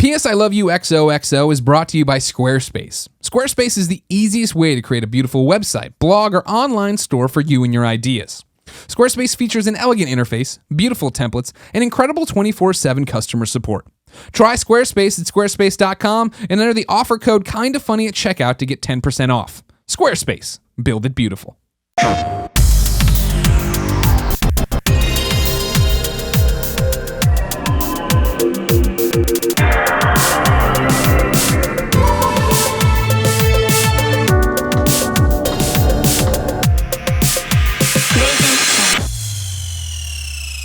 P.S. I Love You XOXO is brought to you by Squarespace. Squarespace is the easiest way to create a beautiful website, blog, or online store for you and your ideas. Squarespace features an elegant interface, beautiful templates, and incredible 24/7 customer support. Try Squarespace at squarespace.com and enter the offer code KINDAFUNNY at checkout to get 10% off. Squarespace. Build it beautiful.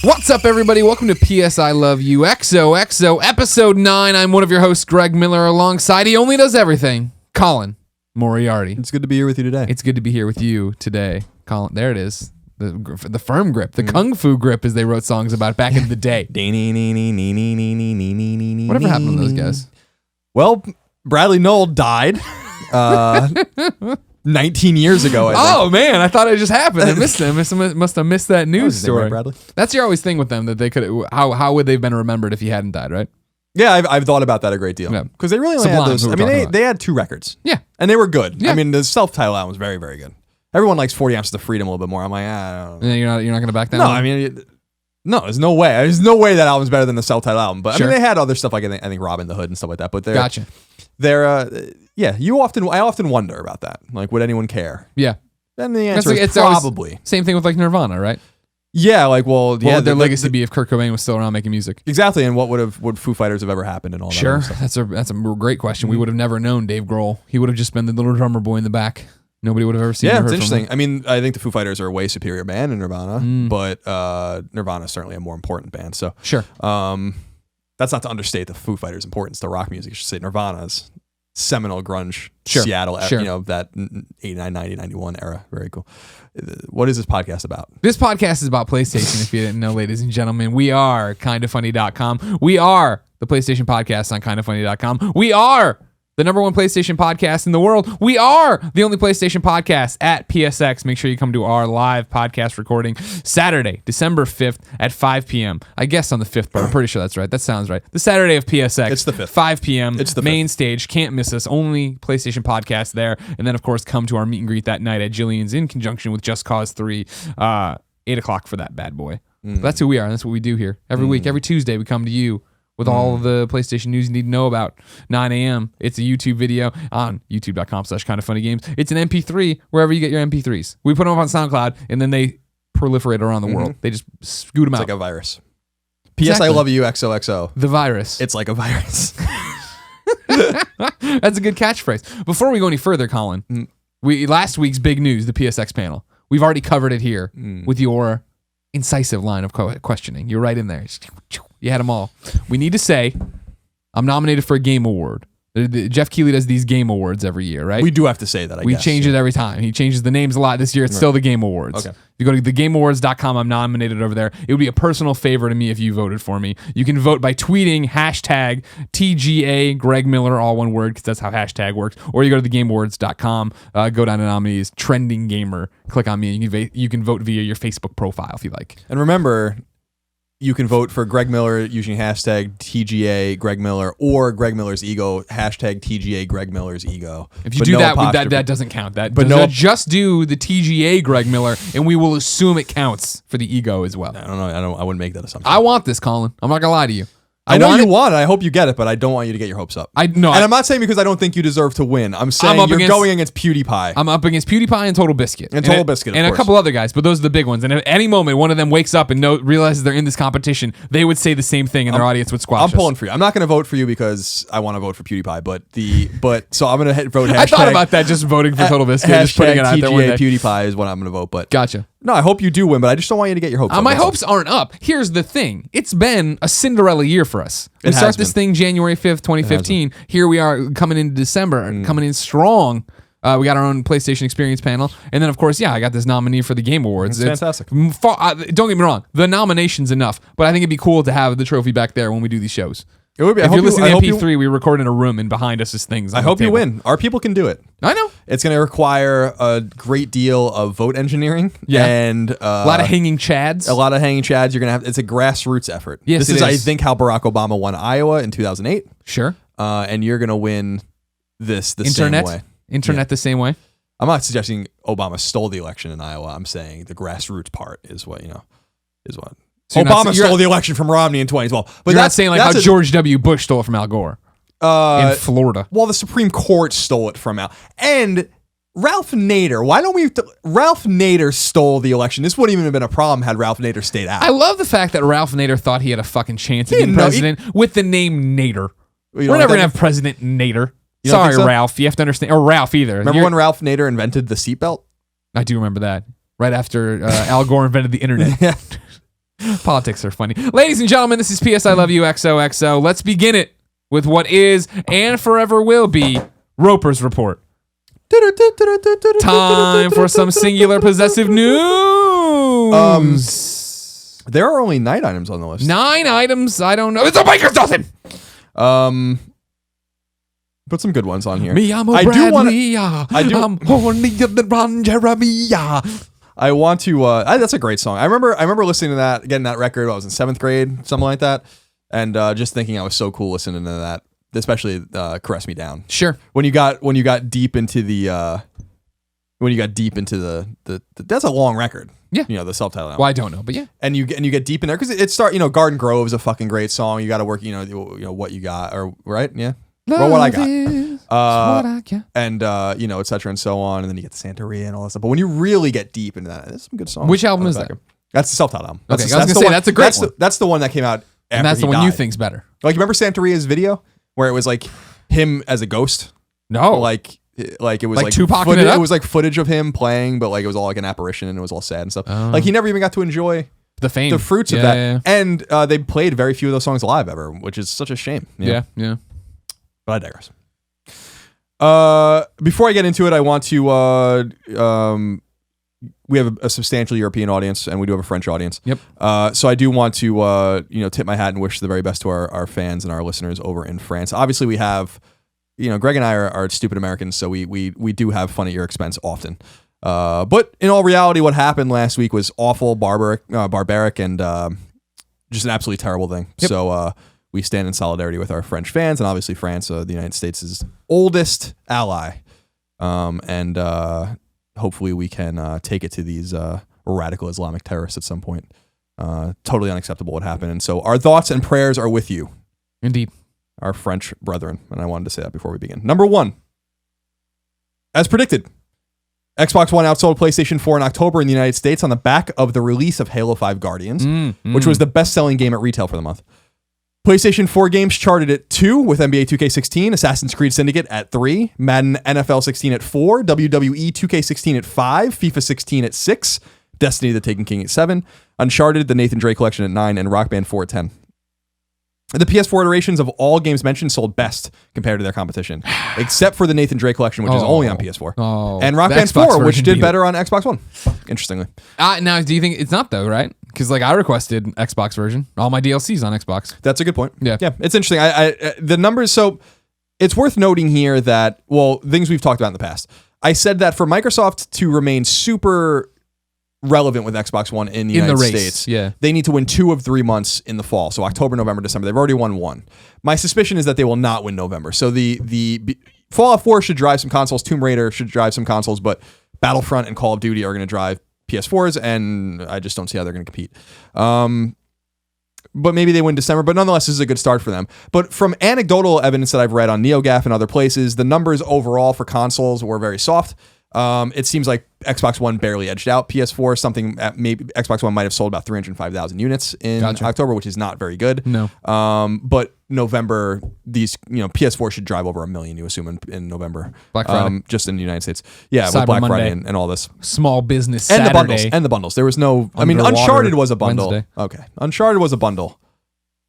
What's up, everybody? Welcome to PS I Love You XOXO Episode 9. I'm one of your hosts, Greg Miller, alongside He Only Does Everything, Colin Moriarty. It's good to be here with you today. It's good to be here with you today, Colin. There it is. The firm grip, the kung fu grip, as they wrote songs about back in the day. Whatever happened to those guys? Well, Bradley Knoll died 19 years ago, I think. Oh, man, I thought it just happened. I missed him. Must have missed that news story. Right, Bradley? That's your always thing with them, that they could. How would they have been remembered if he hadn't died, right? Yeah, I've thought about that a great deal. Because they really only had those. I mean, they had 2 records. Yeah. And they were good. Yeah. I mean, the self-titled album was very, very good. Everyone likes 40 Ounces of Freedom a little bit more. I'm like, I don't know. You're not going to back that No, one? I mean, no, there's no way. There's no way that album's better than the self-titled album. But Sure. I mean, they had other stuff like I think Robin the Hood and stuff like that. But Gotcha. Yeah, I often wonder about that. Like, would anyone care? Yeah. Then the answer is it's probably. Always, same thing with like Nirvana, right? Yeah, like, What would their legacy be if Kurt Cobain was still around making music? Exactly, and what would Foo Fighters have ever happened and all that? Sure, other stuff? that's a great question. We would have never known Dave Grohl. He would have just been the little drummer boy in the back. Nobody would have ever seen. Yeah, or heard it's from interesting. him. I mean, I think the Foo Fighters are a way superior band than Nirvana, but Nirvana is certainly a more important band. So sure, that's not to understate the Foo Fighters' importance to rock music. I should say Nirvana's seminal grunge, Sure. Seattle, Sure. That 89, 90, 91 era. Very cool. What is this podcast about? This podcast is about PlayStation, if you didn't know, ladies and gentlemen. We are kindafunny.com. We are the PlayStation podcast on kindafunny.com. We are the #1 PlayStation podcast in the world. We are the only PlayStation podcast at PSX. Make sure you come to our live podcast recording Saturday, December 5th at 5 p.m. I guess on the 5th, but I'm pretty sure that's right. That sounds right. The Saturday of PSX. It's the 5th. 5 p.m. It's the main stage. Can't miss us. Only PlayStation podcast there. And then, of course, come to our meet and greet that night at Jillian's in conjunction with Just Cause 3, 8 o'clock for that bad boy. That's who we are, and that's what we do here. Every week, every Tuesday, we come to you with all of the PlayStation news you need to know about. 9 a.m. It's a YouTube video on youtube.com/kindafunnygames. It's an MP3 wherever you get your MP3s. We put them up on SoundCloud, and then they proliferate around the world. They just scoot them out. It's like a virus. P.S. Exactly. I love you, XOXO. The virus. It's like a virus. That's a good catchphrase. Before we go any further, Colin, last week's big news, the PSX panel. We've already covered it here with your incisive line of questioning. You're right in there. You had them all. We need to say, I'm nominated for a game award. Jeff Keighley does these game awards every year, right? We do have to say that, I We guess. change it every time. He changes the names a lot. This year, it's still the Game Awards. Okay. If you go to thegameawards.com, I'm nominated over there. It would be a personal favor to me if you voted for me. You can vote by tweeting hashtag TGA Greg Miller, all one word, because that's how hashtag works. Or you go to thegameawards.com, go down to nominees, trending gamer, click on me, and you can vote via your Facebook profile if you like. And remember, you can vote for Greg Miller using hashtag TGA Greg Miller or Greg Miller's ego, hashtag TGA Greg Miller's ego. If you do that doesn't count. Just do the TGA Greg Miller, and we will assume it counts for the ego as well. I don't know. I wouldn't make that assumption. I want this, Colin. I'm not going to lie to you. I know you want it. I hope you get it, but I don't want you to get your hopes up. And I'm not saying because I don't think you deserve to win. I'm saying you're going against PewDiePie. I'm up against PewDiePie and Total Biscuit. And Total Biscuit, and a couple other guys, but those are the big ones. And at any moment, one of them wakes up and realizes they're in this competition, they would say the same thing, and their audience would squash I'm pulling for you. I'm not going to vote for you because I want to vote for PewDiePie, so I'm going to vote hashtag. I thought about that, just voting for Total Biscuit, just putting it out there one day. PewDiePie is what I'm going to vote, but gotcha. No, I hope you do win, but I just don't want you to get your hopes up. My hopes aren't up. Here's the thing. It's been a Cinderella year for us. We start this thing January 5th, 2015. Here we are coming into December, coming in strong. We got our own PlayStation Experience panel. And then, of course, I got this nominee for the Game Awards. It's fantastic. Don't get me wrong. The nomination's enough, but I think it'd be cool to have the trophy back there when we do these shows. It would be. If you're listening to MP3, we record in a room, and behind us is things. I hope you win. Our people can do it. I know. It's going to require a great deal of vote engineering. Yeah. And a lot of hanging chads. A lot of hanging chads. You're going to have. It's a grassroots effort. Yes, this is, I think, how Barack Obama won Iowa in 2008. Sure. And you're going to win this the same way. Internet the same way. I'm not suggesting Obama stole the election in Iowa. I'm saying the grassroots part is what So Obama stole the election from Romney in 2012. But you're not saying like how George W. Bush stole it from Al Gore in Florida. Well, the Supreme Court stole it from Al. And Ralph Nader. Why don't we? Ralph Nader stole the election. This wouldn't even have been a problem had Ralph Nader stayed out. I love the fact that Ralph Nader thought he had a fucking chance at being president with the name Nader. We're never going to have President Nader. Sorry, so? Ralph. You have to understand. Or Ralph either. Remember when Ralph Nader invented the seatbelt? I do remember that. Right after Al Gore invented the internet. Yeah. Politics are funny. Ladies and gentlemen, this is PS I Love You XOXO. Let's begin it with what is and forever will be Roper's Report. Time for some singular possessive news. There are only 9 items on the list. 9 items? I don't know. It's a baker's dozen! Put some good ones on here. Me, I'm a Bradley. I'm hornier than Ron Jeremy. I want to. That's a great song. I remember listening to that, getting that record. I was in 7th grade, something like that, and just thinking I was so cool listening to that. Especially "Caress Me Down." Sure. When you got deep into the that's a long record. Yeah. You know, the self-titled album. Well, I don't know, but yeah. And you get deep in there because it start. You know, Garden Grove is a fucking great song. You got to work. You know what you got, or right? Yeah. Well, what I got. What I got. And you know, et cetera and so on, and then you get the Santeria and all that stuff. But when you really get deep into that, there's some good songs. Which album is that? That's the self-titled album. Okay, I was gonna say that's a great one. That's the one that came out after and that's the one you think's better. Like, remember Santeria's video where it was like him as a ghost? No, like it was like Tupac. It was like footage of him playing, but like it was all like an apparition and it was all sad and stuff. Like he never even got to enjoy the fame, the fruits of that. Yeah. And they played very few of those songs live ever, which is such a shame. Yeah. But I digress. Before I get into it, I want to we have a substantial European audience and we do have a French audience. Yep. So I do want to tip my hat and wish the very best to our fans and our listeners over in France. Obviously we have, Greg and I are stupid Americans, so we do have fun at your expense often. But in all reality, what happened last week was awful, barbaric, and just an absolutely terrible thing. Yep. So we stand in solidarity with our French fans, and obviously France, the United States' oldest ally. And hopefully we can take it to these radical Islamic terrorists at some point. Totally unacceptable what happened. And so our thoughts and prayers are with you. Indeed. Our French brethren. And I wanted to say that before we begin. Number 1. As predicted, Xbox One outsold PlayStation 4 in October in the United States on the back of the release of Halo 5 Guardians, which was the best-selling game at retail for the month. PlayStation 4 games charted at 2 with NBA 2K16, Assassin's Creed Syndicate at 3, Madden NFL 16 at 4, WWE 2K16 at 5, FIFA 16 at 6, Destiny the Taken King at 7, Uncharted, the Nathan Drake Collection at 9, and Rock Band 4 at 10. The PS4 iterations of all games mentioned sold best compared to their competition, except for the Nathan Drake Collection, which is only on PS4, and Rock Band 4, which did better on Xbox One, interestingly. Now, do you think it's not though, right? Because like I requested Xbox version, all my DLCs on Xbox. That's a good point. Yeah, it's interesting. The numbers. So it's worth noting here that things we've talked about in the past. I said that for Microsoft to remain super relevant with Xbox One in the United States, they need to win 2 of 3 months in the fall. So October, November, December. They've already won 1. My suspicion is that they will not win November. So the Fallout 4 should drive some consoles. Tomb Raider should drive some consoles, but Battlefront and Call of Duty are going to drive PS4s, and I just don't see how they're going to compete. But maybe they win December. But nonetheless, this is a good start for them. But from anecdotal evidence that I've read on NeoGAF and other places, the numbers overall for consoles were very soft. It seems like Xbox One barely edged out PS4. Something maybe Xbox One might have sold about 305,000 units in October, which is not very good. No. But November, these PS4 should drive over 1 million. You assume in November, Black Friday, just in the United States. Yeah, Cyber with Black Monday. Friday and all this. Small business and Saturday. the bundles. There was no. Underwater Uncharted was a bundle. Wednesday. Okay, Uncharted was a bundle.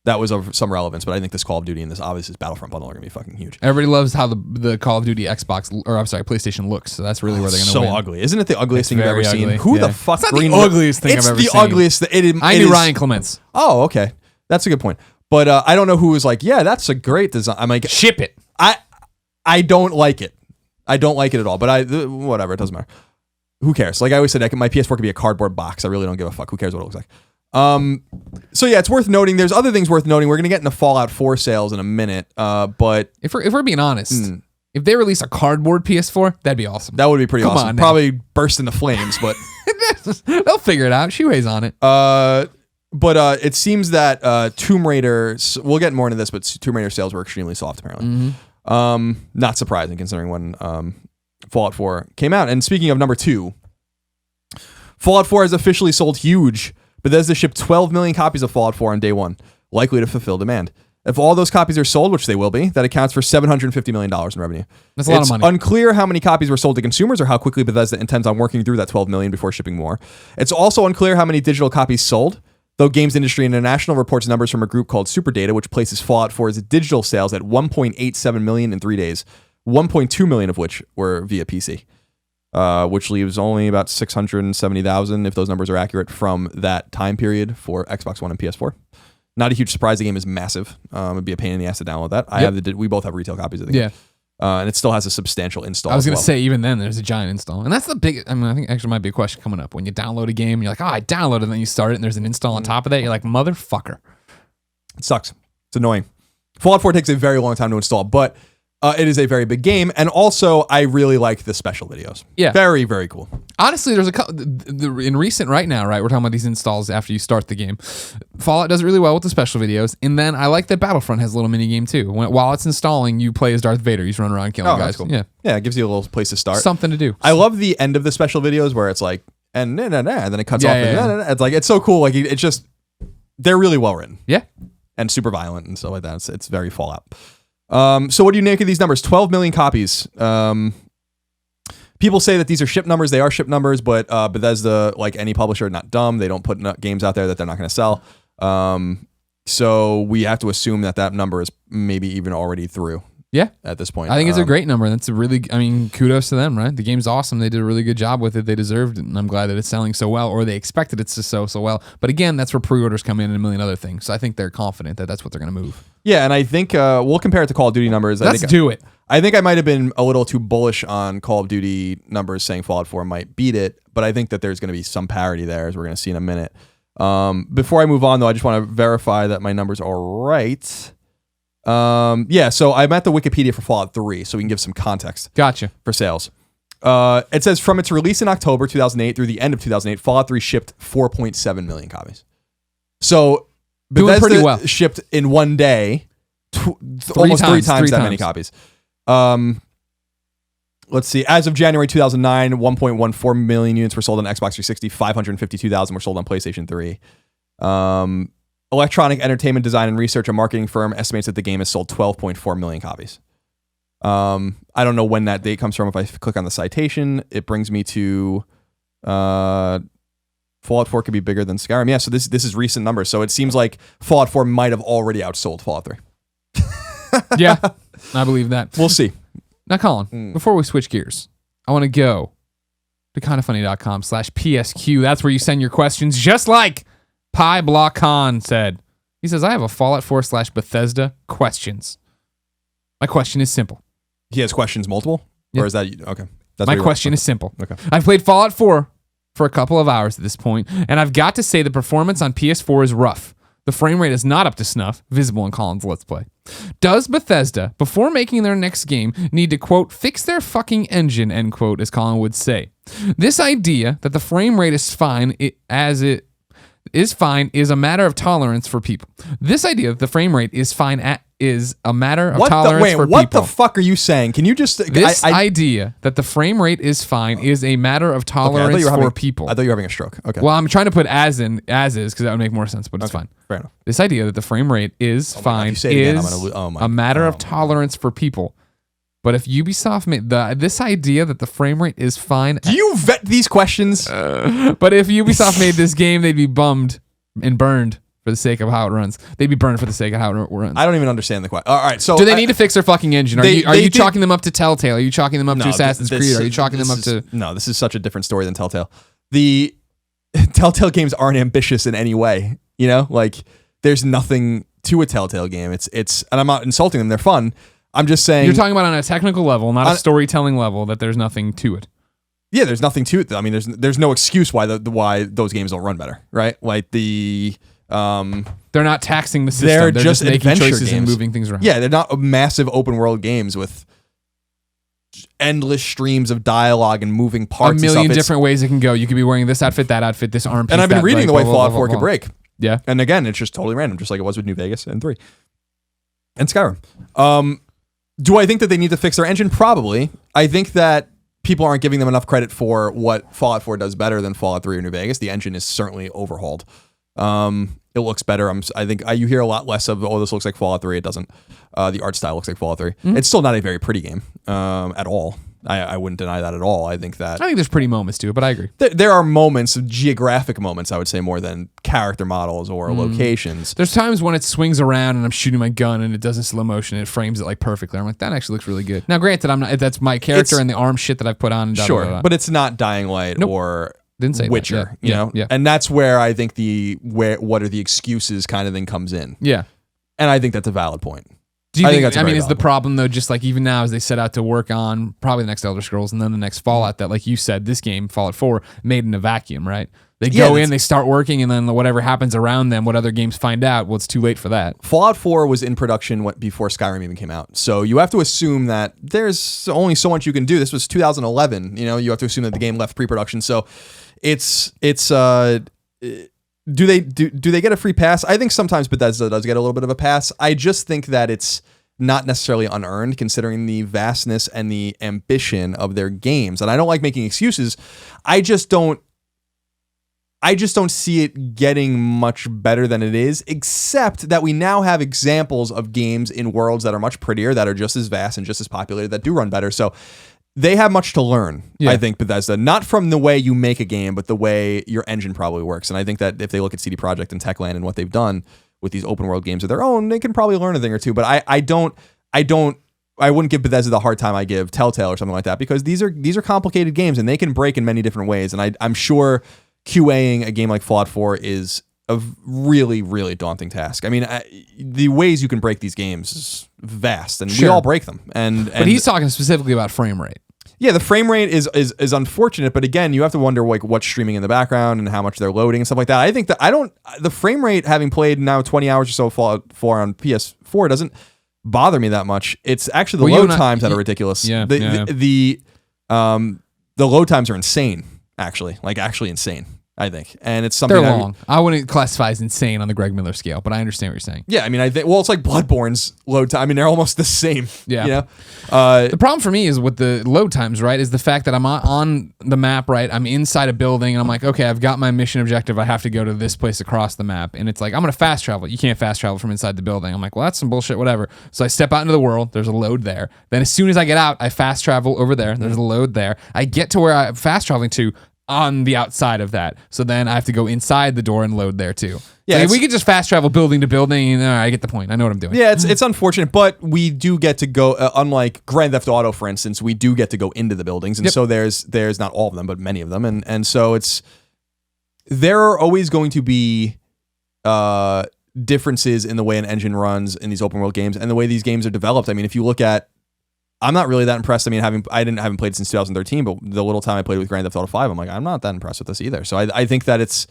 That was of some relevance, but I think this Call of Duty and this Battlefront bundle are going to be fucking huge. Everybody loves how the Call of Duty PlayStation looks. So that's really where they're going to win. So ugly, isn't it? The ugliest thing you've ever seen. Ugly. Who the fuck? It's not the ugliest thing I've ever seen. It's the ugliest. I knew Ryan Clements. Oh, okay, that's a good point. But I don't know who was like, yeah, that's a great design. I'm like, ship it. I don't like it. I don't like it at all. But whatever, it doesn't matter. Who cares? Like I always said, my PS4 could be a cardboard box. I really don't give a fuck. Who cares what it looks like? So yeah, it's worth noting. There's other things worth noting. We're gonna get into Fallout 4 sales in a minute. But if we're being honest, if they release a cardboard PS4, that'd be awesome. That would be pretty Come awesome. on, Probably burst into flames, but they'll figure it out. Shoeways on it. But it seems that Tomb Raider. We'll get more into this, but Tomb Raider sales were extremely soft apparently. Not surprising considering when Fallout 4 came out. And speaking of number 2, Fallout 4 has officially sold huge. Bethesda shipped 12 million copies of Fallout 4 on day 1, likely to fulfill demand. If all those copies are sold, which they will be, that accounts for $750 million in revenue. That's a lot of money. It's unclear how many copies were sold to consumers or how quickly Bethesda intends on working through that 12 million before shipping more. It's also unclear how many digital copies sold, though Games Industry International reports numbers from a group called Superdata, which places Fallout 4's digital sales at 1.87 million in 3 days, 1.2 million of which were via PC. Which leaves only about 670,000, if those numbers are accurate, from that time period for Xbox One and PS4. Not a huge surprise. The game is massive. It'd be a pain in the ass to download that. We both have retail copies of the game. And it still has a substantial install. I was going to say, even then, there's a giant install. And that's the big, I think actually might be a question coming up. When you download a game, you're like, I downloaded it, and then you start it, and there's an install on top of that. You're like, motherfucker. It sucks. It's annoying. Fallout 4 takes a very long time to install, but it is a very big game, and also I really like the special videos. Yeah, very, very cool. Honestly, there's a couple in recent right now. Right, we're talking about these installs after you start the game. Fallout does it really well with the special videos, and then I like that Battlefront has a little mini game too. While it's installing, you play as Darth Vader. You just run around killing guys. Cool. Yeah, it gives you a little place to start, something to do. I love the end of the special videos where it's like and then it cuts off. It's like it's so cool. Like it's just they're really well written. Yeah, and super violent and stuff like that. It's very Fallout. So what do you make of these numbers? 12 million copies. People say that these are ship numbers. They are ship numbers, but Bethesda, like any publisher, not dumb. They don't put games out there that they're not going to sell. So we have to assume that number is maybe even already through. Yeah, at this point. I think it's a great number. That's a really, kudos to them, right? The game's awesome. They did a really good job with it. They deserved it, and I'm glad that it's selling so well, or they expected it to sell so well. But again, that's where pre-orders come in and a million other things. So I think they're confident that that's what they're going to move. Yeah, and I think we'll compare it to Call of Duty numbers. Let's do it. I think I might have been a little too bullish on Call of Duty numbers, saying Fallout 4 might beat it, but I think that there's going to be some parity there, as we're going to see in a minute. Before I move on, though, I just want to verify that my numbers are right. So I'm at the Wikipedia for Fallout 3, so we can give some context. Gotcha. For sales. It says from its release in October 2008 through the end of 2008, Fallout 3 shipped 4.7 million copies. So doing pretty well. Shipped in one day almost three times that many copies. Let's see. As of January 2009, 1.14 million units were sold on Xbox 360. 552,000 were sold on PlayStation 3. Electronic Entertainment Design and Research, a marketing firm, estimates that the game has sold 12.4 million copies. I don't know when that date comes from. If I click on the citation, it brings me to Fallout 4 could be bigger than Skyrim. Yeah, so this is recent numbers. So it seems like Fallout 4 might have already outsold Fallout 3. Yeah, I believe that. We'll see. Now, Colin, before we switch gears, I want to go to kindafunny.com/PSQ. That's where you send your questions, just like Pi Block Khan said. He says, I have a Fallout 4/Bethesda questions. My question is simple. He has questions multiple? Yep. Or is that okay? My question is simple. Okay. I've played Fallout 4 for a couple of hours at this point, and I've got to say the performance on PS4 is rough. The frame rate is not up to snuff, visible in Colin's Let's Play. Does Bethesda, before making their next game, need to, quote, fix their fucking engine, end quote, as Colin would say? This idea that the frame rate is fine is a matter of tolerance for people. This idea that the frame rate is fine is a matter of tolerance for people. What the fuck are you saying? Can you just... This idea that the frame rate is fine is a matter of tolerance for people. I thought you were having a stroke. Okay. Well, I'm trying to put as is because that would make more sense, but it's fine. Fair enough. This idea that the frame rate is fine is a matter of tolerance for people. But if Ubisoft made this idea that the frame rate is fine... Do you vet these questions? But if Ubisoft made this game, they'd be bummed and burned for the sake of how it runs. They'd be burned for the sake of how it runs. I don't even understand the question. All right, so... Do they need to fix their fucking engine? Are you chalking them up to Telltale? Are you chalking them up to Assassin's Creed? Are you chalking them up to... No, this is such a different story than Telltale. The Telltale games aren't ambitious in any way. You know? Like, there's nothing to a Telltale game. It's and I'm not insulting them. They're fun. I'm just saying. You're talking about on a technical level, not a storytelling level, that there's nothing to it. Yeah, there's nothing to it. I mean, there's no excuse why why those games don't run better, right? Like they're not taxing the system. They're just making choices games. And moving things around. Yeah, they're not massive open world games with endless streams of dialogue and moving parts. A million different ways it can go. You could be wearing this outfit, that outfit, this arm piece. And I've been reading the way Fallout 4 could break. Yeah. And again, it's just totally random, just like it was with New Vegas and 3. And Skyrim. Do I think that they need to fix their engine? Probably. I think that people aren't giving them enough credit for what Fallout 4 does better than Fallout 3 or New Vegas. The engine is certainly overhauled. It looks better. I think you hear a lot less of, this looks like Fallout 3. It doesn't. The art style looks like Fallout 3. Mm-hmm. It's still not a very pretty game at all. I wouldn't deny that at all. I think there's pretty moments to it, but I agree. There are moments, geographic moments, I would say, more than character models or locations. There's times when it swings around and I'm shooting my gun and it does in slow motion and it frames it like perfectly. I'm like, that actually looks really good. Now, granted, that's my character and the arm shit that I've put on. Sure, but it's not Dying Light or Didn't say Witcher. You know, and that's where I think what are the excuses kind of thing comes in. Yeah, and I think that's a valid point. Do you think is the problem though, just like even now as they set out to work on probably the next Elder Scrolls and then the next Fallout, that like you said, this game, Fallout 4, made in a vacuum, right? They go in, they start working, and then whatever happens around them, what other games find out, well, it's too late for that. Fallout 4 was in production before Skyrim even came out. So you have to assume that there's only so much you can do. This was 2011. You know, you have to assume that the game left pre-production. So it's do they get a free pass? I think sometimes Bethesda does get a little bit of a pass. I just think that it's not necessarily unearned considering the vastness and the ambition of their games. And I don't like making excuses. I just don't see it getting much better than it is, except that we now have examples of games in worlds that are much prettier, that are just as vast and just as populated, that do run better. So they have much to learn, I think, Bethesda, not from the way you make a game, but the way your engine probably works. And I think that if they look at CD Projekt and Techland and what they've done with these open world games of their own, they can probably learn a thing or two. But I wouldn't give Bethesda the hard time I give Telltale or something like that, because these are complicated games and they can break in many different ways. And I'm sure QAing a game like Fallout 4 is a really, really daunting task. I mean, the ways you can break these games is vast, and we all break them. But he's talking specifically about frame rate. Yeah, the frame rate is unfortunate, but again, you have to wonder like what's streaming in the background and how much they're loading and stuff like that. I think that the frame rate, having played now 20 hours or so Fallout 4 on PS4, doesn't bother me that much. It's actually the load times that are ridiculous. The load times are insane, actually insane. I think, and it's something they're long. I wouldn't classify as insane on the Greg Miller scale, but I understand what you're saying. Yeah, I mean, it's like Bloodborne's load time. I mean, they're almost the same. Yeah, you know? The problem for me is with the load times, right? Is the fact that I'm on the map, right? I'm inside a building, and I'm like, okay, I've got my mission objective. I have to go to this place across the map, and it's like I'm gonna fast travel. You can't fast travel from inside the building. I'm like, well, that's some bullshit. Whatever. So I step out into the world. There's a load there. Then as soon as I get out, I fast travel over there. There's a load there. I get to where I'm fast traveling to on the outside of that. So then I have to go inside the door and load there too. Yeah, if we could just fast travel building to building, I get the point. I know what I'm doing. Yeah, it's unfortunate, but we do get to go, unlike Grand Theft Auto, for instance, we do get to go into the buildings. And so there's not all of them, but many of them. And so there are always going to be differences in the way an engine runs in these open world games and the way these games are developed. I mean, if you look at, I'm not really that impressed. I mean, I haven't played since 2013, but the little time I played with Grand Theft Auto 5, I'm like, I'm not that impressed with this either. So I think that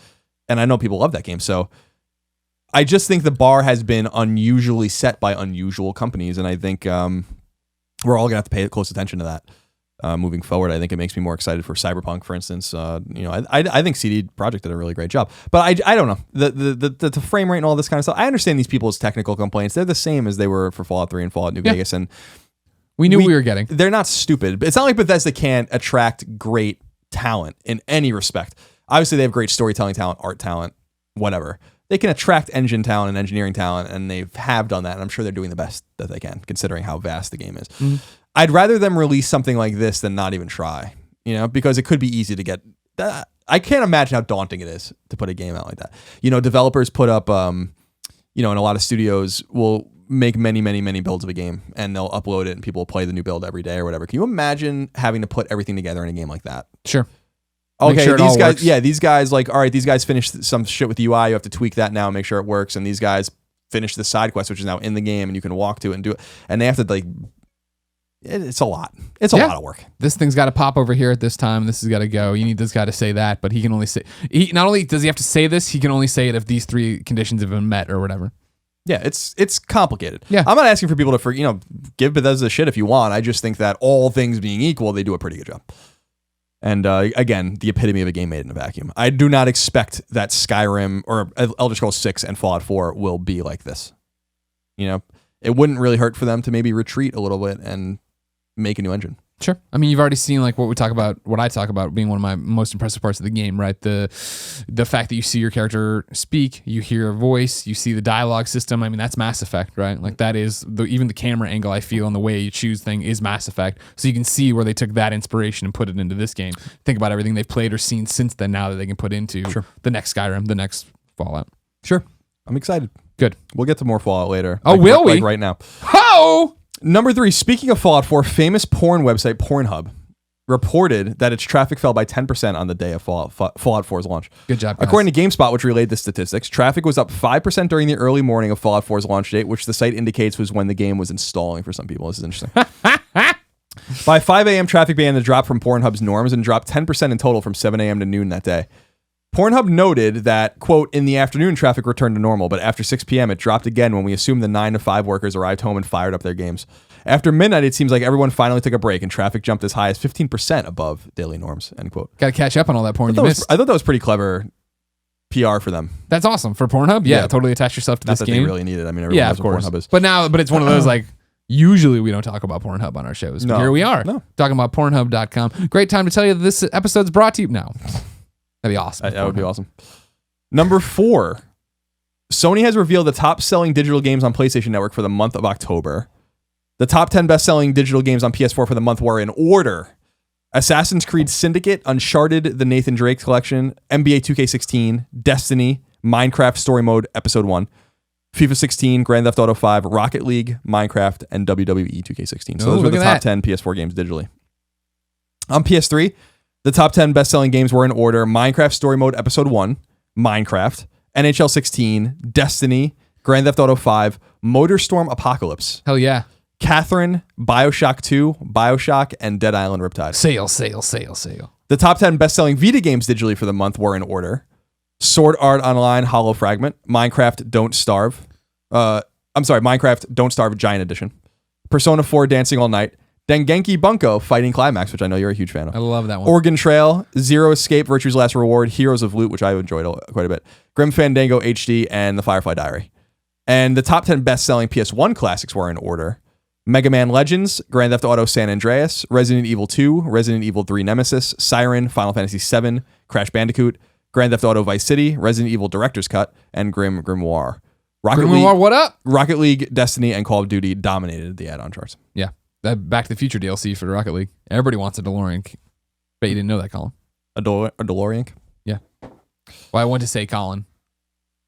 and I know people love that game. So I just think the bar has been unusually set by unusual companies. And I think we're all gonna have to pay close attention to that moving forward. I think it makes me more excited for Cyberpunk, for instance. I think CD Projekt did a really great job, but I don't know the frame rate and all this kind of stuff. I understand these people's technical complaints. They're the same as they were for Fallout 3 and Fallout New Vegas, and we knew we were getting. They're not stupid. It's not like Bethesda can't attract great talent in any respect. Obviously, they have great storytelling talent, art talent, whatever. They can attract engine talent and engineering talent, and they have done that. And I'm sure they're doing the best that they can, considering how vast the game is. Mm-hmm. I'd rather them release something like this than not even try, because it could be easy to get. I can't imagine how daunting it is to put a game out like that. Developers put up, and a lot of studios will make many builds of a game, and they'll upload it and people will play the new build every day or whatever. Can you imagine having to put everything together in a game like that? Sure. Okay, these guys, these guys, like, all right, these guys finished some shit with the UI. You have to tweak that now and make sure it works. And these guys finish the side quest, which is now in the game, and you can walk to it and do it. And they have to like, it's a lot. It's a lot of work. This thing's got to pop over here at this time. This has got to go. You need this guy to say that, but he can only say. Not only does he have to say this, he can only say it if these 3 conditions have been met or whatever. Yeah, it's complicated. Yeah. I'm not asking for people to give Bethesda shit if you want. I just think that all things being equal, they do a pretty good job. And again, the epitome of a game made in a vacuum. I do not expect that Skyrim or Elder Scrolls 6 and Fallout 4 will be like this. It wouldn't really hurt for them to maybe retreat a little bit and make a new engine. Sure. I mean, you've already seen like what I talk about being one of my most impressive parts of the game, right? The fact that you see your character speak, you hear a voice, you see the dialogue system. I mean, that's Mass Effect, right? Like that is even the camera angle I feel and the way you choose thing is Mass Effect. So you can see where they took that inspiration and put it into this game. Think about everything they've played or seen since then now that they can put into the next Skyrim, the next Fallout. Sure. I'm excited. Good. We'll get to more Fallout later. Oh, will we? Like right now. Oh! Number 3, speaking of Fallout 4, famous porn website Pornhub reported that its traffic fell by 10% on the day of Fallout 4's launch. Good job, guys. According to GameSpot, which relayed the statistics, traffic was up 5% during the early morning of Fallout 4's launch date, which the site indicates was when the game was installing for some people. This is interesting. By 5 a.m., traffic began to drop from Pornhub's norms and dropped 10% in total from 7 a.m. to noon that day. Pornhub noted that, quote, in the afternoon, traffic returned to normal, but after 6 p.m., it dropped again when we assumed the 9 to 5 workers arrived home and fired up their games. After midnight, it seems like everyone finally took a break and traffic jumped as high as 15% above daily norms, end quote. Got to catch up on all that porn you missed. I thought that was pretty clever PR for them. That's awesome. For Pornhub, yeah. Totally attach yourself to Not this that game. They really need it. I mean, everyone knows what Pornhub is. But it's one of those like, usually we don't talk about Pornhub on our shows. But here we are, talking about Pornhub.com. Great time to tell you that this episode's brought to you now. That'd be awesome. That would be awesome. Number 4, Sony has revealed the top-selling digital games on PlayStation Network for the month of October. The top 10 best-selling digital games on PS4 for the month were in order: Assassin's Creed Syndicate, Uncharted, the Nathan Drake Collection, NBA 2K16, Destiny, Minecraft Story Mode Episode 1, FIFA 16, Grand Theft Auto 5, Rocket League, Minecraft, and WWE 2K16. So those were the top 10 PS4 games digitally. On PS3, the top 10 best-selling games were in order: Minecraft Story Mode Episode 1, Minecraft, NHL 16, Destiny, Grand Theft Auto 5, MotorStorm Apocalypse. Hell yeah. Catherine, BioShock 2, BioShock, and Dead Island Riptide. Sale. The top 10 best-selling Vita games digitally for the month were in order: Sword Art Online Hollow Fragment, Minecraft Don't Starve. Minecraft Don't Starve Giant Edition, Persona 4 Dancing All Night, Dengenki Bunko Fighting Climax, which I know you're a huge fan of. I love that one. Oregon Trail, Zero Escape, Virtue's Last Reward, Heroes of Loot, which I enjoyed quite a bit, Grim Fandango HD, and The Firefly Diary. And the top 10 best-selling PS1 classics were in order: Mega Man Legends, Grand Theft Auto San Andreas, Resident Evil 2, Resident Evil 3 Nemesis, Siren, Final Fantasy VII, Crash Bandicoot, Grand Theft Auto Vice City, Resident Evil Director's Cut, and Grimoire. Grimoire, what up? Rocket League, Destiny, and Call of Duty dominated the add-on charts. Yeah. That Back to the Future DLC for the Rocket League. Everybody wants a DeLorean. Bet you didn't know that, Colin. A DeLorean? Yeah. Well, I went to say Colin.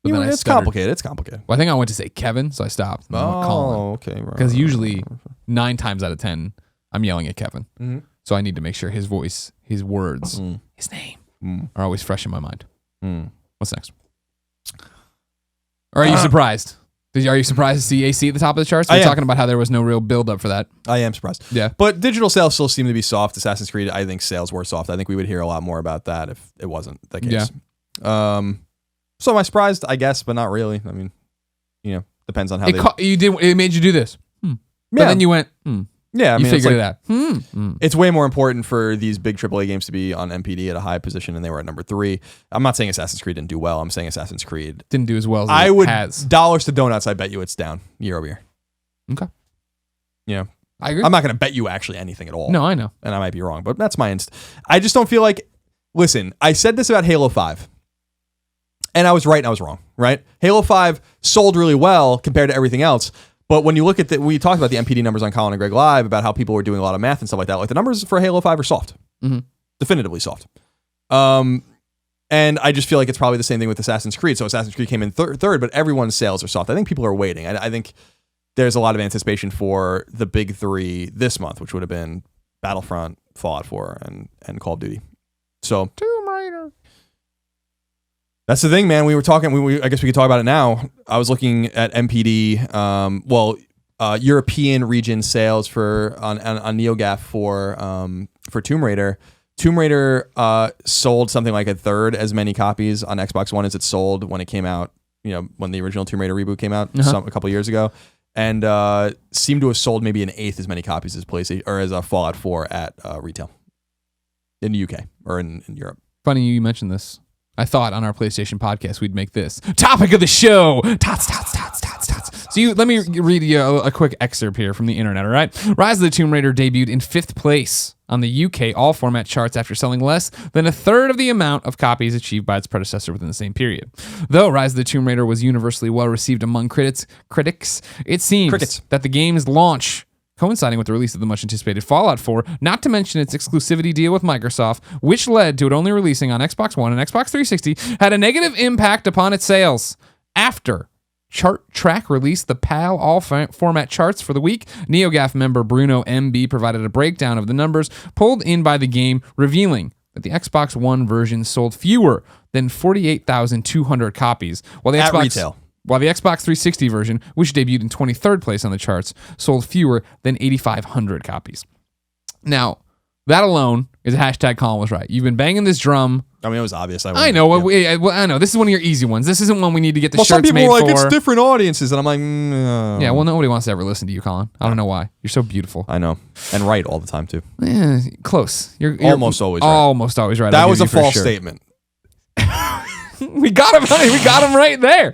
It's complicated. It's complicated. Well, I think I went to say Kevin, so I stopped. Oh, okay. Because usually 9 times out of 10, I'm yelling at Kevin. Mm-hmm. So I need to make sure his voice, his words, his name are always fresh in my mind. What's next? Or are you surprised? Are you surprised to see AC at the top of the charts? We're talking about how there was no real build up for that. I am surprised. Yeah. But digital sales still seem to be soft. Assassin's Creed, I think sales were soft. I think we would hear a lot more about that if it wasn't the case. Yeah. So am I surprised? I guess, but not really. I mean, depends on how it made you do this. But then you went, Yeah, I mean, you figured it out. It's way more important for these big AAA games to be on MPD at a high position, and they were at number 3. I'm not saying Assassin's Creed didn't do well. I'm saying Assassin's Creed didn't do as well as I it would has. dollars to donuts. I bet you it's down year over year. Okay. Yeah, I agree. I'm not going to bet you actually anything at all. No, I know, and I might be wrong, but that's my I just don't feel like. Listen, I said this about Halo 5. And I was right and I was wrong, right? Halo 5 sold really well compared to everything else. But when you look at we talked about the MPD numbers on Colin and Greg Live about how people were doing a lot of math and stuff like that. Like the numbers for Halo 5 are soft. Definitively soft. And I just feel like it's probably the same thing with Assassin's Creed. So Assassin's Creed came in third, but everyone's sales are soft. I think people are waiting. I think there's a lot of anticipation for the big 3 this month, which would have been Battlefront, Fallout 4, and Call of Duty. So Tomb Raider. That's the thing, man. We were talking. I guess we could talk about it now. I was looking at MPD. European region sales on NeoGAF for Tomb Raider. Tomb Raider sold something like a third as many copies on Xbox One as it sold when it came out. When the original Tomb Raider reboot came out a couple years ago, and seemed to have sold maybe an eighth as many copies as PlayStation or as Fallout 4 at retail in the UK or in Europe. Funny you mentioned this. I thought on our PlayStation podcast we'd make this topic of the show. Tots. So let me read you a quick excerpt here from the internet, all right? Rise of the Tomb Raider debuted in 5th place on the UK all-format charts after selling less than a third of the amount of copies achieved by its predecessor within the same period. Though Rise of the Tomb Raider was universally well-received among critics, it seems that the game's launch, coinciding with the release of the much-anticipated Fallout 4, not to mention its exclusivity deal with Microsoft, which led to it only releasing on Xbox One and Xbox 360, had a negative impact upon its sales. After Chart Track released the PAL all-format charts for the week, NeoGAF member Bruno MB provided a breakdown of the numbers pulled in by the game, revealing that the Xbox One version sold fewer than 48,200 copies, while the Xbox 360 version, which debuted in 23rd place on the charts, sold fewer than 8,500 copies. Now, that alone is a hashtag Colin was right. You've been banging this drum. I mean, it was obvious. I know. Yeah. I know. This is one of your easy ones. This isn't one we need to get the shirts made for. Some people are like, it's different audiences. And I'm like, no. Yeah, well, nobody wants to ever listen to you, Colin. I don't know why. You're so beautiful. I know. And right all the time, too. Close. You're almost always right. Almost always right. That was a false statement. We got him. We got him right there.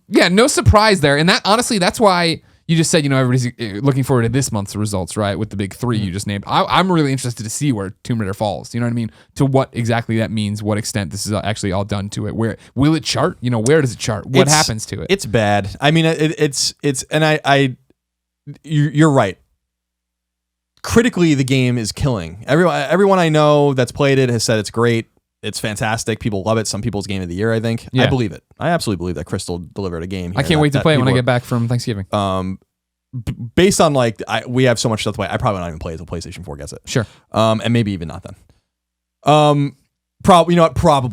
Yeah, no surprise there. And that, honestly, that's why you just said, everybody's looking forward to this month's results, right? With the big three you just named. I'm really interested to see where Tomb Raider falls. You know what I mean? To what exactly that means, what extent this is actually all done to it. Where will it chart? Where does it chart? What happens to it? It's bad. I mean, and you're right. Critically, the game is killing. Everyone I know that's played it has said it's great. It's fantastic. People love it. Some people's game of the year, I think. Yeah. I believe it. I absolutely believe that Crystal delivered a game here. I can't wait to play it when I get back from Thanksgiving. Based on we have so much stuff to play, I probably not even play it until PlayStation 4 gets it. Sure. And maybe even not then. Probably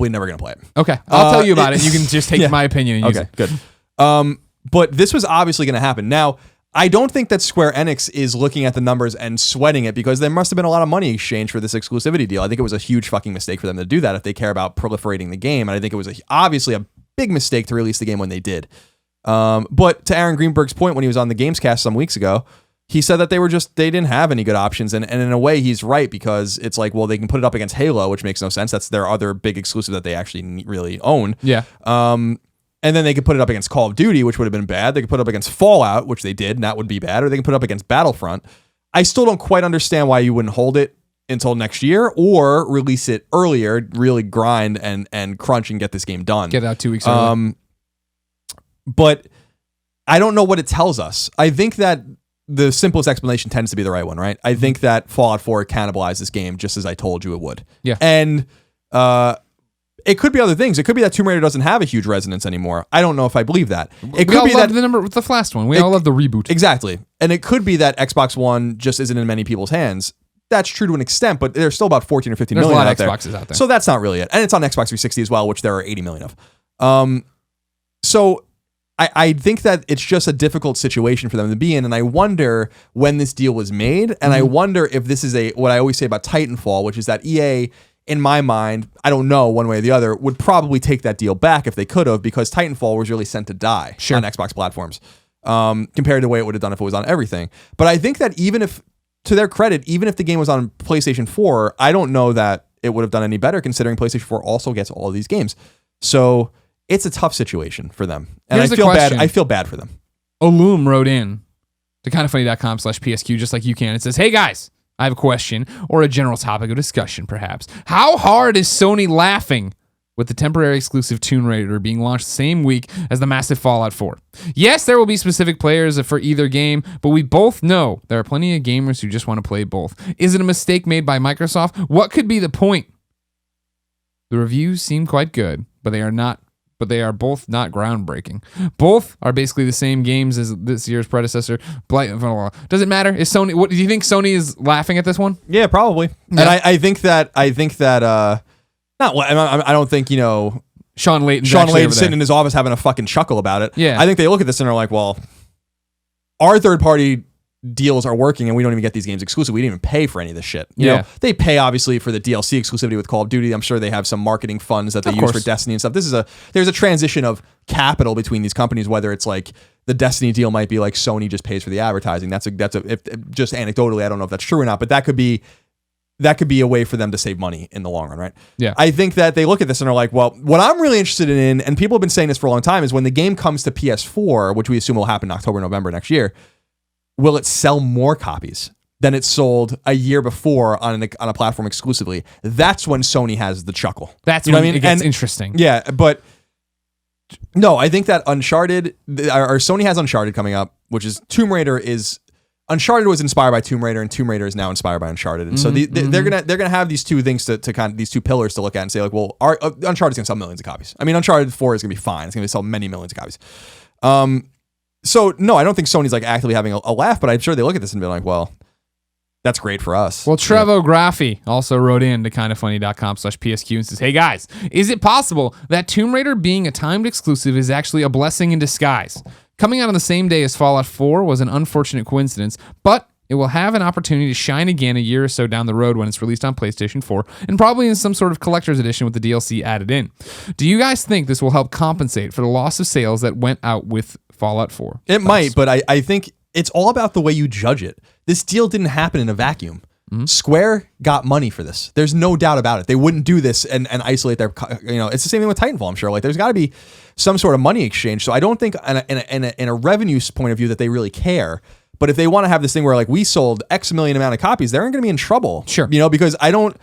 never gonna play it. Okay. I'll tell you about it. You can just take my opinion and use it. Good. But this was obviously gonna happen. Now, I don't think that Square Enix is looking at the numbers and sweating it because there must have been a lot of money exchanged for this exclusivity deal. I think it was a huge fucking mistake for them to do that if they care about proliferating the game. And I think it was obviously a big mistake to release the game when they did. But to Aaron Greenberg's point when he was on the Gamescast some weeks ago, he said that they didn't have any good options. And in a way, he's right because it's like, well, they can put it up against Halo, which makes no sense. That's their other big exclusive that they actually really own. Yeah. And then they could put it up against Call of Duty, which would have been bad. They could put it up against Fallout, which they did, and that would be bad. Or they can put it up against Battlefront. I still don't quite understand why you wouldn't hold it until next year or release it earlier, really grind and crunch and get this game done. Get out 2 weeks early. But I don't know what it tells us. I think that the simplest explanation tends to be the right one, right? I think that Fallout 4 cannibalized this game just as I told you it would. Yeah. And it could be other things. It could be that Tomb Raider doesn't have a huge resonance anymore. I don't know if I believe that. It could be that the last one. We all love the reboot. Exactly. And it could be that Xbox One just isn't in many people's hands. That's true to an extent, but there's still about 14 or 15 million a lot out of Xboxes out there. So that's not really it. And it's on Xbox 360 as well, which there are 80 million of. So I think that it's just a difficult situation for them to be in. And I wonder when this deal was made. And I wonder if this is what I always say about Titanfall, which is that EA, in my mind, I don't know one way or the other, would probably take that deal back if they could have, because Titanfall was really sent to die on Xbox platforms compared to the way it would have done if it was on everything. But I think that even if, to their credit, even if the game was on PlayStation 4, I don't know that it would have done any better considering PlayStation 4 also gets all of these games. So it's a tough situation for them. And I feel bad for them. Olum wrote in to kindoffunny.com/PSQ just like you can. It says, hey guys, I have a question or a general topic of discussion, perhaps. How hard is Sony laughing with the temporary exclusive Tomb Raider being launched the same week as the massive Fallout 4? Yes, there will be specific players for either game, but we both know there are plenty of gamers who just want to play both. Is it a mistake made by Microsoft? What could be the point? The reviews seem quite good, but they are both not groundbreaking. Both are basically the same games as this year's predecessor. Does it matter? Is Sony? What do you think? Sony is laughing at this one? Yeah, probably. Yeah. And I think that. I don't think Sean Layton's sitting in his office having a fucking chuckle about it. Yeah. I think they look at this and are like, well, our third party deals are working and we don't even get these games exclusive. We didn't even pay for any of this shit. You know, they pay obviously for the DLC exclusivity with Call of Duty. I'm sure they have some marketing funds that they use for Destiny and stuff. There's a transition of capital between these companies, whether it's like the Destiny deal might be like Sony just pays for the advertising. That's just anecdotally, I don't know if that's true or not, but that could be a way for them to save money in the long run, right? Yeah. I think that they look at this and are like, well, what I'm really interested in, and people have been saying this for a long time, is when the game comes to PS4, which we assume will happen in October, November next year, will it sell more copies than it sold a year before on a platform exclusively? That's when Sony has the chuckle. That's when it gets interesting. Yeah, but no, I think that Uncharted, or Sony has Uncharted coming up, which is Tomb Raider is... Uncharted was inspired by Tomb Raider, and Tomb Raider is now inspired by Uncharted, and so they're gonna have these two things to kind of these two pillars to look at and say like, well, Uncharted's gonna sell millions of copies. I mean, Uncharted 4 is gonna be fine; it's gonna sell many millions of copies. So no, I don't think Sony's like actively having a laugh, but I'm sure they look at this and be like, well, that's great for us. Well, Trevo Graffi also wrote in to kindoffunny.com/PSQ and says, hey guys, is it possible that Tomb Raider being a timed exclusive is actually a blessing in disguise? Coming out on the same day as Fallout 4 was an unfortunate coincidence, but it will have an opportunity to shine again a year or so down the road when it's released on PlayStation 4, and probably in some sort of collector's edition with the DLC added in. Do you guys think this will help compensate for the loss of sales that went out with Fallout 4? It might, but I think it's all about the way you judge it. This deal didn't happen in a vacuum. Square got money for this. There's no doubt about it. They wouldn't do this and isolate their, it's the same thing with Titanfall, I'm sure. Like, there's got to be some sort of money exchange. So I don't think in a revenue point of view that they really care. But if they want to have this thing where like we sold X million amount of copies, they're going to be in trouble. Sure. Because I don't.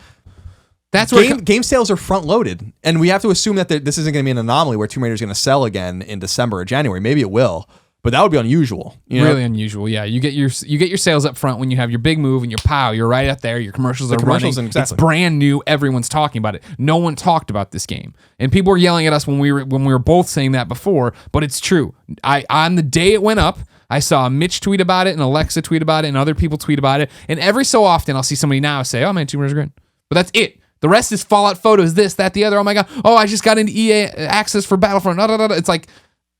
That's game sales are front loaded, and we have to assume that this isn't going to be an anomaly where Tomb Raider is going to sell again in December or January. Maybe it will. But that would be unusual. Really unusual, yeah. You get your sales up front when you have your big move and your pow. You're right up there. Your commercials are running. Exactly. It's brand new. Everyone's talking about it. No one talked about this game, and people were yelling at us when we were both saying that before. But it's true. On the day it went up, I saw Mitch tweet about it and Alexa tweet about it and other people tweet about it. And every so often, I'll see somebody now say, "Oh man, Tomb Raider's great," but that's it. The rest is Fallout photos. This, that, the other. Oh my god. Oh, I just got into EA access for Battlefront. It's like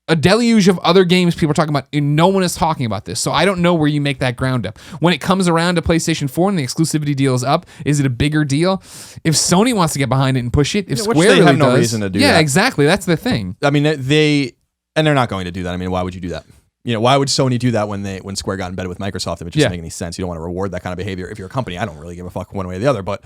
a deluge of other games people are talking about, and no one is talking about this. So I don't know where you make that ground up. When it comes around to PlayStation 4 and the exclusivity deal is up, is it a bigger deal? If Sony wants to get behind it and push it, if Square they really have no does, reason to do that. Yeah, exactly. That's the thing. I mean, they're not going to do that. I mean, why would you do that? Why would Sony do that when Square got in bed with Microsoft? If it doesn't make any sense, you don't want to reward that kind of behavior. If you're a company, I don't really give a fuck one way or the other, but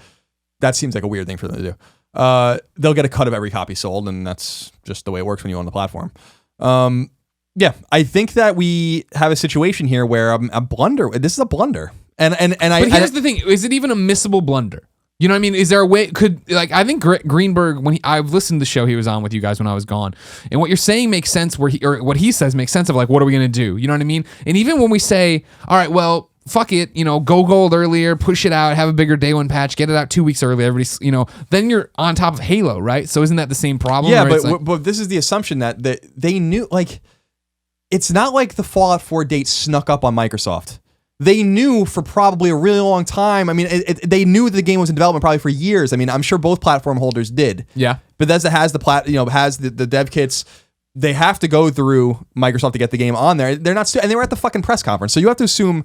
that seems like a weird thing for them to do. They'll get a cut of every copy sold, and that's just the way it works when you own the platform. Yeah, I think that we have a situation here where a blunder. This is a blunder, but here's the thing: is it even a missable blunder? You know what I mean? Is there a way? I think Greenberg, I've listened to the show he was on with you guys when I was gone, and what you're saying makes sense. What he says makes sense of like, what are we gonna do? You know what I mean? And even when we say, all right, well, fuck it, go gold earlier, push it out, have a bigger day one patch, get it out 2 weeks early, everybody's, then you're on top of Halo, right? So isn't that the same problem? Yeah, but this is the assumption that they knew, like, it's not like the Fallout 4 date snuck up on Microsoft. They knew for probably a really long time. I mean, they knew that the game was in development probably for years. I mean, I'm sure both platform holders did. Yeah. Bethesda has has the dev kits. They have to go through Microsoft to get the game on there. They're not, and they were at the fucking press conference. So you have to assume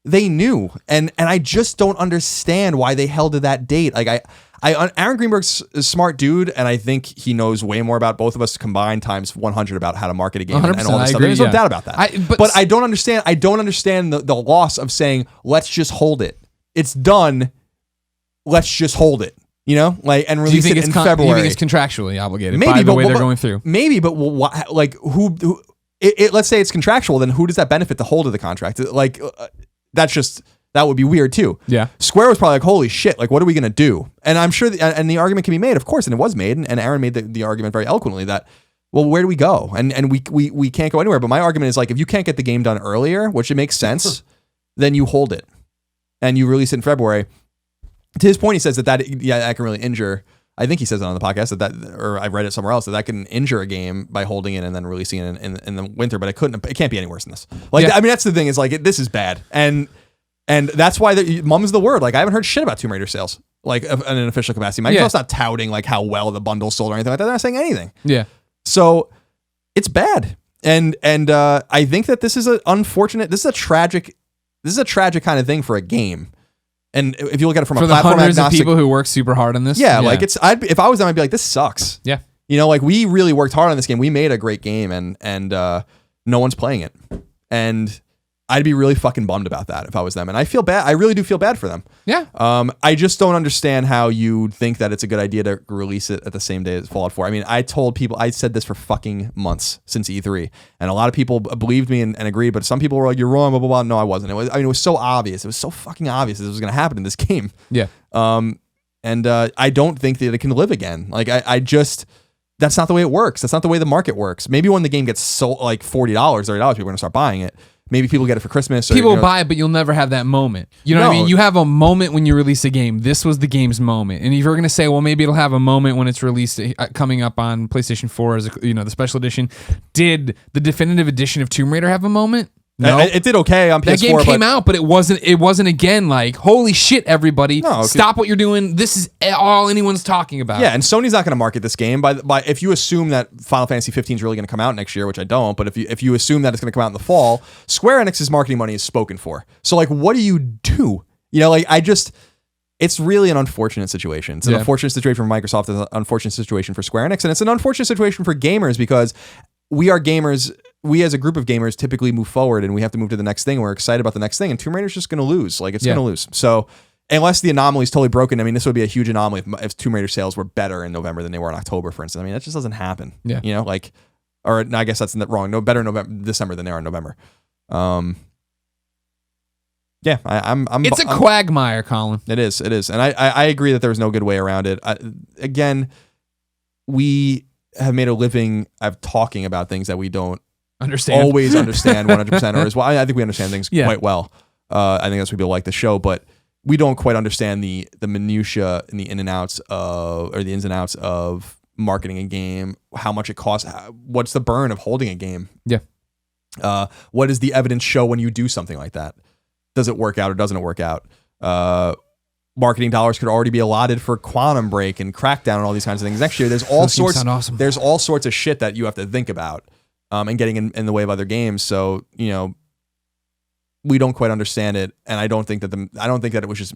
they knew. And I just don't understand why they held to that date. Like Aaron Greenberg's a smart dude, and I think he knows way more about both of us combined times 100 about how to market a game and all this stuff. There's no doubt about that. But I don't understand. I don't understand the loss of saying, let's just hold it. It's done. Let's just hold it. And release it in February. Do you think it's contractually obligated by the way they're going through? Maybe, but who let's say it's contractual, then who does that benefit to hold of the contract? Like, that would be weird too. Yeah. Square was probably like, holy shit, like, what are we going to do? And I'm sure, and the argument can be made, of course, and it was made, and Aaron made the argument very eloquently that, well, where do we go? And we can't go anywhere. But my argument is like, if you can't get the game done earlier, which it makes sense, then you hold it and you release it in February. To his point, he says that can really injure. I think he says it on the podcast or I've read it somewhere else, that can injure a game by holding it and then releasing it in the winter. But it can't be any worse than this. Like, I mean, that's the thing, is like, this is bad. And that's why mum's the word. Like, I haven't heard shit about Tomb Raider sales. like in an official capacity. Microsoft's not touting like how well the bundle sold or anything like that. They're not saying anything. Yeah. So it's bad. And I think that this is a tragic kind of thing for a game. And if you look at it from a platform hundreds agnostic, of people who work super hard on this. like if I was them, I'd be like, this sucks. Yeah. You know, like we really worked hard on this game. We made a great game and no one's playing it. And I'd be really fucking bummed about that if I was them. And I feel bad. I really do feel bad for them. Yeah. I just don't understand how you think that it's a good idea to release it at the same day as Fallout 4. I mean, I told people, I said this for fucking months since E3, and a lot of people believed me and agreed, but some people were like, you're wrong, blah, blah, blah. No, I wasn't. It was so obvious. It was so fucking obvious this was going to happen in this game. Yeah. And I don't think that it can live again. Like, I just... That's not the way it works. That's not the way the market works. Maybe when the game gets sold like $40, $30, people are going to start buying it. Maybe people get it for Christmas. People buy it, but you'll never have that moment. You know what I mean? You have a moment when you release a game. This was the game's moment. And if you're going to say, well, maybe it'll have a moment when it's released coming up on PlayStation 4 as the special edition. Did the definitive edition of Tomb Raider have a moment? No, it did okay on PS4. That game came out, but it wasn't again like, holy shit, everybody, stop what you're doing. This is all anyone's talking about. Yeah, and Sony's not going to market this game by if you assume that Final Fantasy 15 is really going to come out next year, which I don't, but if you assume that it's going to come out in the fall, Square Enix's marketing money is spoken for. So like, what do you do? You know, like it's really an unfortunate situation. It's an unfortunate situation for Microsoft. It's an unfortunate situation for Square Enix, and it's an unfortunate situation for gamers because we are gamers. We as a group of gamers typically move forward and we have to move to the next thing. We're excited about the next thing, and Tomb Raider's just going to lose. Like, it's going to lose. So unless the anomaly is totally broken, I mean, this would be a huge anomaly if Tomb Raider sales were better in November than they were in October, for instance. I mean, that just doesn't happen. Yeah. You know, like, or no, I guess that's wrong. No, better December than they are in November. Yeah, I'm. It's a quagmire, Colin. It is, and I agree that there was no good way around it. Again, we have made a living of talking about things that we don't always understand 100%, or as well. I think we understand things quite well. I think that's why people like the show, but we don't quite understand the minutia and the ins and outs of marketing a game, how much it costs, what's the burn of holding a game. Yeah. What does the evidence show when you do something like that? Does it work out or doesn't it work out? Marketing dollars could already be allotted for Quantum Break and Crackdown and all these kinds of things next year. There's all sorts of shit that you have to think about, and getting in the way of other games. So, you know, we don't quite understand it, and I don't think that it was just.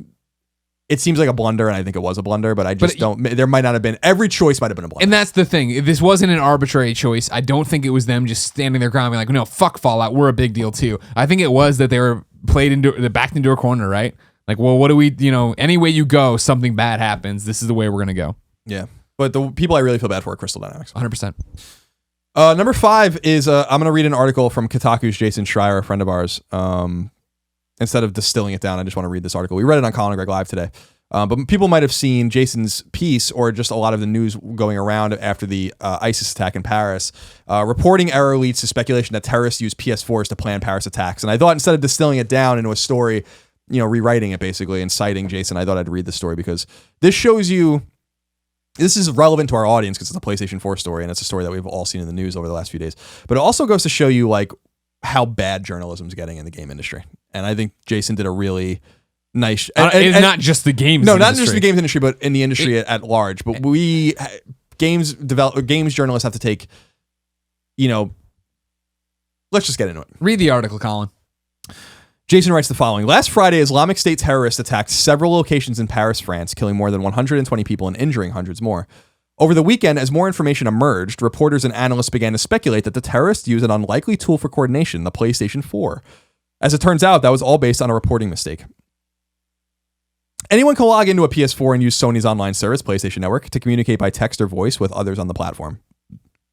It seems like a blunder, and I think it was a blunder, but I just don't. There might not have been. Every choice might have been a blunder. And that's the thing. If this wasn't an arbitrary choice, I don't think it was them just standing their ground, being like, "No, fuck Fallout. We're a big deal too." I think it was that they were backed into a corner, right? Like, well, what do we? You know, any way you go, something bad happens. This is the way we're gonna go. Yeah, but the people I really feel bad for are Crystal Dynamics. 100%. Number 5 is I'm going to read an article from Kotaku's Jason Schreier, a friend of ours. Instead of distilling it down, I just want to read this article. We read it on Colin and Greg Live today. But people might have seen Jason's piece or just a lot of the news going around after the ISIS attack in Paris. Reporting error leads to speculation that terrorists use PS4s to plan Paris attacks. And I thought instead of distilling it down into a story, you know, rewriting it basically and citing Jason, I thought I'd read the story because this shows you. This is relevant to our audience because it's a PlayStation 4 story, and it's a story that we've all seen in the news over the last few days. But it also goes to show you like how bad journalism's getting in the game industry. And I think Jason did a really nice. And not just the games. No, industry. not just the games industry, but in the industry at large. But games journalists have to take. You know, let's just get into it. Read the article, Colin. Jason writes the following. Last Friday, Islamic State terrorists attacked several locations in Paris, France, killing more than 120 people and injuring hundreds more. Over the weekend, as more information emerged, reporters and analysts began to speculate that the terrorists used an unlikely tool for coordination, the PlayStation 4. As it turns out, that was all based on a reporting mistake. Anyone can log into a PS4 and use Sony's online service, PlayStation Network, to communicate by text or voice with others on the platform.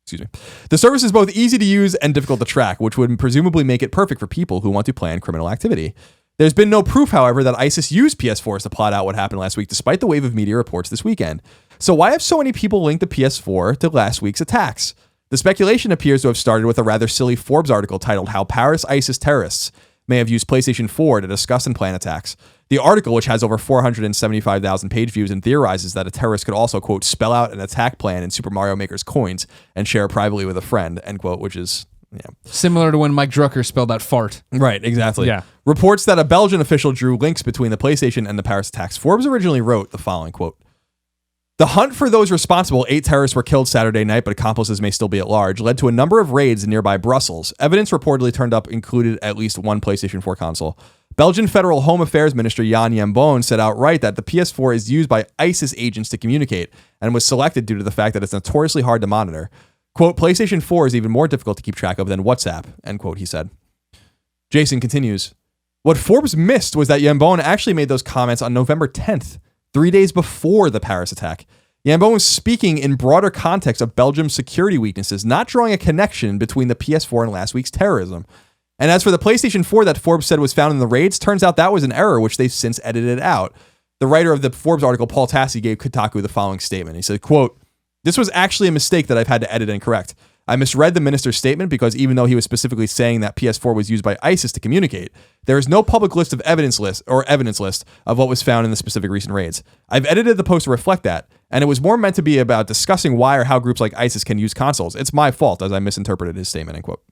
Excuse me. The service is both easy to use and difficult to track, which would presumably make it perfect for people who want to plan criminal activity. There's been no proof, however, that ISIS used PS4s to plot out what happened last week, despite the wave of media reports this weekend. So why have so many people linked the PS4 to last week's attacks? The speculation appears to have started with a rather silly Forbes article titled How Paris ISIS Terrorists May Have Used PlayStation 4 to Discuss and Plan Attacks. The article, which has over 475,000 page views and theorizes that a terrorist could also, quote, spell out an attack plan in Super Mario Maker's coins and share it privately with a friend, end quote, which is Yeah. Similar to when Mike Drucker spelled that fart. Right, exactly. Yeah. Reports that a Belgian official drew links between the PlayStation and the Paris attacks. Forbes originally wrote the following quote. The hunt for those responsible, 8 terrorists were killed Saturday night, but accomplices may still be at large, led to a number of raids in nearby Brussels. Evidence reportedly turned up included at least one PlayStation 4 console. Belgian Federal Home Affairs Minister Jan Jambon said outright that the PS4 is used by ISIS agents to communicate and was selected due to the fact that it's notoriously hard to monitor. Quote, PlayStation 4 is even more difficult to keep track of than WhatsApp, end quote, he said. Jason continues, what Forbes missed was that Jambon actually made those comments on November 10th, 3 days before the Paris attack. Jambon was speaking in broader context of Belgium's security weaknesses, not drawing a connection between the PS4 and last week's terrorism. And as for the PlayStation 4 that Forbes said was found in the raids, turns out that was an error, which they've since edited out. The writer of the Forbes article, Paul Tassi, gave Kotaku the following statement. He said, quote, this was actually a mistake that I've had to edit and correct. I misread the minister's statement because even though he was specifically saying that PS4 was used by ISIS to communicate, there is no public list of evidence list of what was found in the specific recent raids. I've edited the post to reflect that, and it was more meant to be about discussing why or how groups like ISIS can use consoles. It's my fault as I misinterpreted his statement, end quote.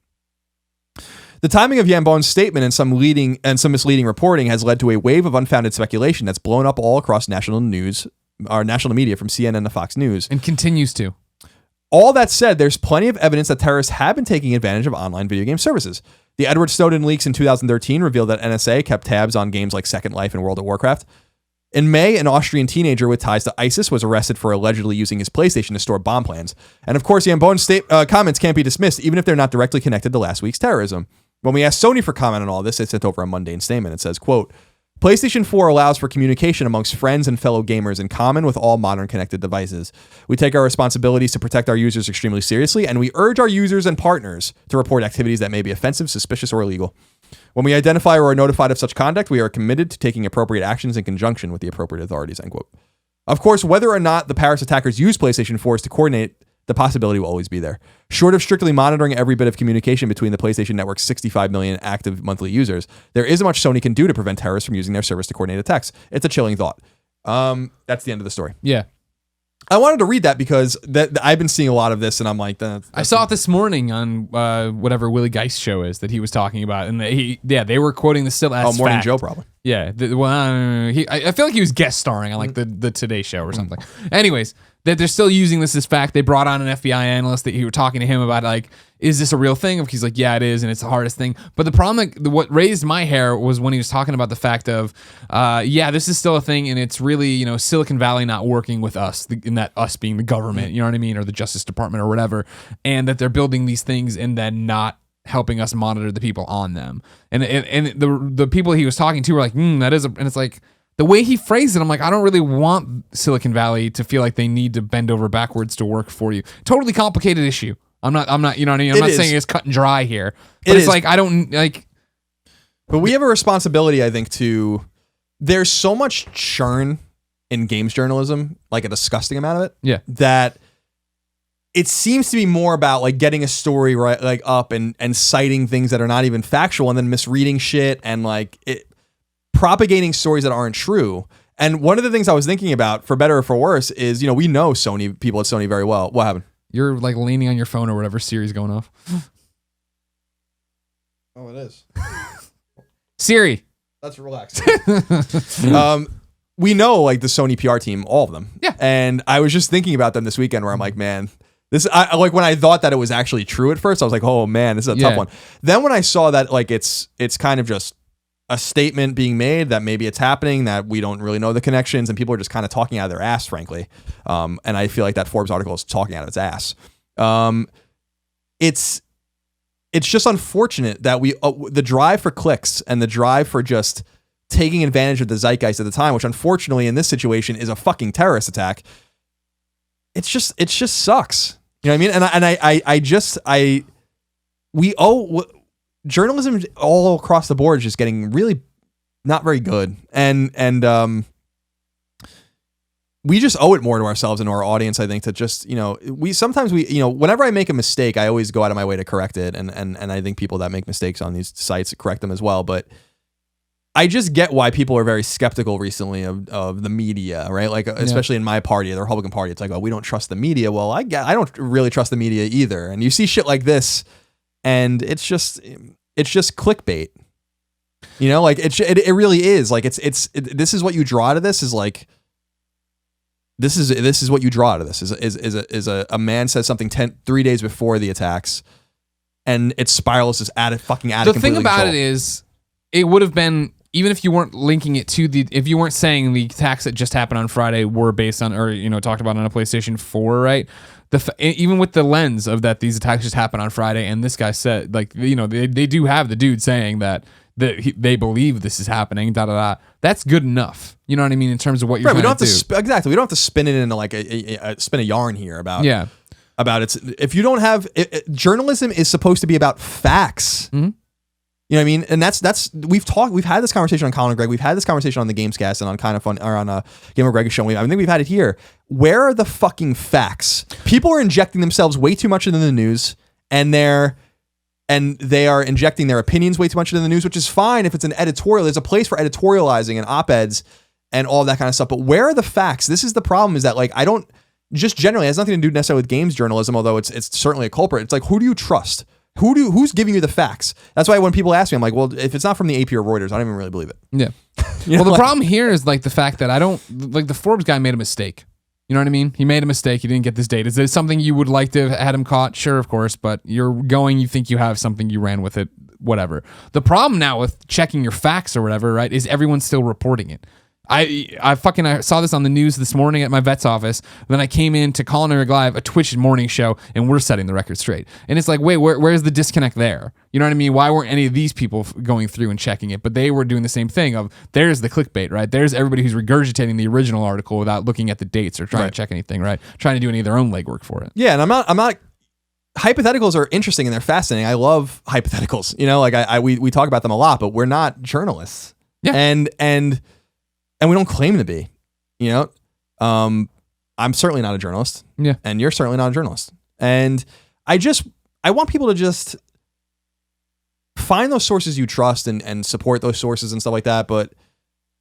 The timing of Jambon's statement and some misleading reporting has led to a wave of unfounded speculation that's blown up all across national media from CNN to Fox News. And continues to. All that said, there's plenty of evidence that terrorists have been taking advantage of online video game services. The Edward Snowden leaks in 2013 revealed that NSA kept tabs on games like Second Life and World of Warcraft. In May, an Austrian teenager with ties to ISIS was arrested for allegedly using his PlayStation to store bomb plans. And of course, Jambon's comments can't be dismissed, even if they're not directly connected to last week's terrorism. When we asked Sony for comment on all this, they sent over a mundane statement. It says, quote, PlayStation 4 allows for communication amongst friends and fellow gamers in common with all modern connected devices. We take our responsibilities to protect our users extremely seriously, and we urge our users and partners to report activities that may be offensive, suspicious, or illegal. When we identify or are notified of such conduct, we are committed to taking appropriate actions in conjunction with the appropriate authorities, end quote. Of course, whether or not the Paris attackers use PlayStation 4s to coordinate, the possibility will always be there. Short of strictly monitoring every bit of communication between the PlayStation Network's 65 million active monthly users, there isn't much Sony can do to prevent terrorists from using their service to coordinate attacks. It's a chilling thought. That's the end of the story. Yeah. I wanted to read that because I've been seeing a lot of this, and I'm like, I saw it this morning on whatever Willie Geist show is that he was talking about, and they were quoting this still as Morning fact. Joe probably. Yeah, I feel like he was guest starring on like the Today Show or something. Anyways, that they're still using this as fact. They brought on an FBI analyst that you were talking to him about, like, is this a real thing? He's like, yeah, it is, and it's the hardest thing. But the problem, what raised my hair was when he was talking about the fact of, this is still a thing, and it's really, Silicon Valley not working with us, in that us being the government, you know what I mean, or the Justice Department or whatever, and that they're building these things and then not helping us monitor the people on them. And the people he was talking to were like, that is, and it's like, the way he phrased it, I'm like, I don't really want Silicon Valley to feel like they need to bend over backwards to work for you. Totally complicated issue. I'm not, you know what I mean? I'm not saying it's cut and dry here. But it's like, I don't, like. But we have a responsibility, I think, there's so much churn in games journalism, like a disgusting amount of it. Yeah. That it seems to be more about like getting a story right, like up and citing things that are not even factual and then misreading shit and like propagating stories that aren't true. And one of the things I was thinking about, for better or for worse, is, we know people at Sony very well. What happened? You're like leaning on your phone or whatever. Siri's going off. Oh, it is. Siri. Let's relax. We know like the Sony PR team, all of them. Yeah. And I was just thinking about them this weekend where I'm like, man, I like when I thought that it was actually true at first, I was like, oh man, this is a tough one. Then when I saw that like it's kind of just a statement being made that maybe it's happening, that we don't really know the connections, and people are just kind of talking out of their ass, frankly. And I feel like that Forbes article is talking out of its ass. It's just unfortunate that the drive for clicks and the drive for just taking advantage of the zeitgeist at the time, which unfortunately in this situation is a fucking terrorist attack. It just sucks. You know what I mean? And journalism all across the board is just getting really not very good. And we just owe it more to ourselves and to our audience, I think, to just, whenever I make a mistake, I always go out of my way to correct it. And I think people that make mistakes on these sites correct them as well. But I just get why people are very skeptical recently of the media, right? Like, especially in my party, the Republican Party, it's like, oh, we don't trust the media. Well, I don't really trust the media either. And you see shit like this, and it's just clickbait. You know, like it really is. Like this is what you draw out of this is like. This is what you draw out of this is a man says something 3 days before the attacks, and it spirals just out of The thing about it is, it would have been, even if you weren't linking it to if you weren't saying the attacks that just happened on Friday were based on, or talked about on a PlayStation 4, right? Even with the lens of that these attacks just happened on Friday, and this guy said, like, they do have the dude saying that they believe this is happening, that's good enough. You know what I mean? In terms of what you're trying to do. Exactly. We don't have to spin it into like spin a yarn here about it's, if you don't have journalism is supposed to be about facts. Mm-hmm. You know what I mean? And we've had this conversation on Colin and Greg. We've had this conversation on the Gamescast and on Kind of Fun, or on a Game of Greg show. I think we've had it here. Where are the fucking facts? People are injecting themselves way too much into the news, and they are injecting their opinions way too much into the news, which is fine if it's an editorial. There's a place for editorializing and op-eds and all that kind of stuff. But where are the facts? This is the problem, is that, like, I don't, just generally, it has nothing to do necessarily with games journalism, although it's certainly a culprit. It's like, who do you trust? Who's giving you the facts? That's why when people ask me, I'm like, well, if it's not from the AP or Reuters, I don't even really believe it. Yeah. The problem here is, like, the fact that the Forbes guy made a mistake. You know what I mean? He made a mistake. He didn't get this date. Is it something you would like to have had him caught? Sure, of course, but you think you have something, you ran with it, whatever. The problem now with checking your facts or whatever, right, is everyone's still reporting it. I saw this on the news this morning at my vet's office. Then I came in to Colin and Greg Live, a Twitch morning show, and we're setting the record straight. And it's like, wait, where's the disconnect there? You know what I mean? Why weren't any of these people going through and checking it? But they were doing the same thing of, there's the clickbait, right? There's everybody who's regurgitating the original article without looking at the dates or trying to check anything, right? Trying to do any of their own legwork for it. Yeah, and I'm not hypotheticals are interesting and they're fascinating. I love hypotheticals. Like we talk about them a lot, but we're not journalists. Yeah. And we don't claim to be, I'm certainly not a journalist. Yeah. And you're certainly not a journalist. And I want people to just find those sources you trust and support those sources and stuff like that. But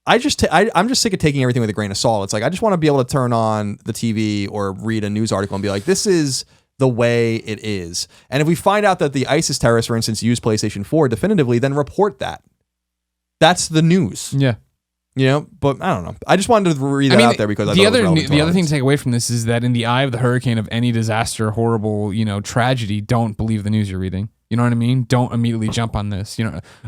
I'm just sick of taking everything with a grain of salt. It's like, I just want to be able to turn on the TV or read a news article and be like, this is the way it is. And if we find out that the ISIS terrorists, for instance, use PlayStation 4 definitively, then report that. That's the news. Yeah. But I don't know. I just wanted to read that out there because the other thing to take away from this is that in the eye of the hurricane of any disaster, horrible, tragedy, don't believe the news you're reading. You know what I mean? Don't immediately jump on this.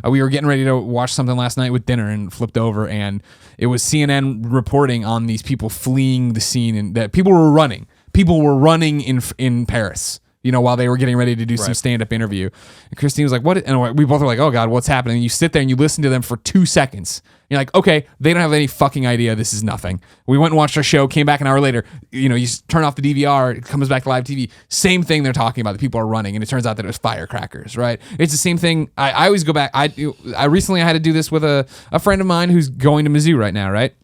We were getting ready to watch something last night with dinner and flipped over, and it was CNN reporting on these people fleeing the scene, and that people were running. People were running in Paris. While they were getting ready to do some stand-up interview. And Christine was like, what? And we both were like, oh God, what's happening? And you sit there and you listen to them for 2 seconds. You're like, okay, they don't have any fucking idea this is nothing. We went and watched our show, came back an hour later, you turn off the DVR, it comes back to live TV. Same thing they're talking about, the people are running, and it turns out that it was firecrackers, right? It's the same thing. I always go back. I recently had to do this with a friend of mine who's going to Mizzou right now, right?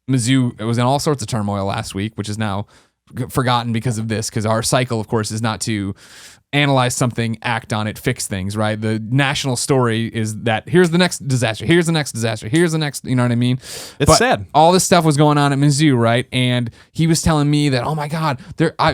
Mizzou, it was in all sorts of turmoil last week, which is now forgotten because of this, because our cycle, of course, is not to analyze something, act on it, fix things, right? The national story is that here's the next disaster, here's the next disaster, here's the next, you know what I mean? It's sad. All this stuff was going on at Mizzou, right? And he was telling me that, oh my God,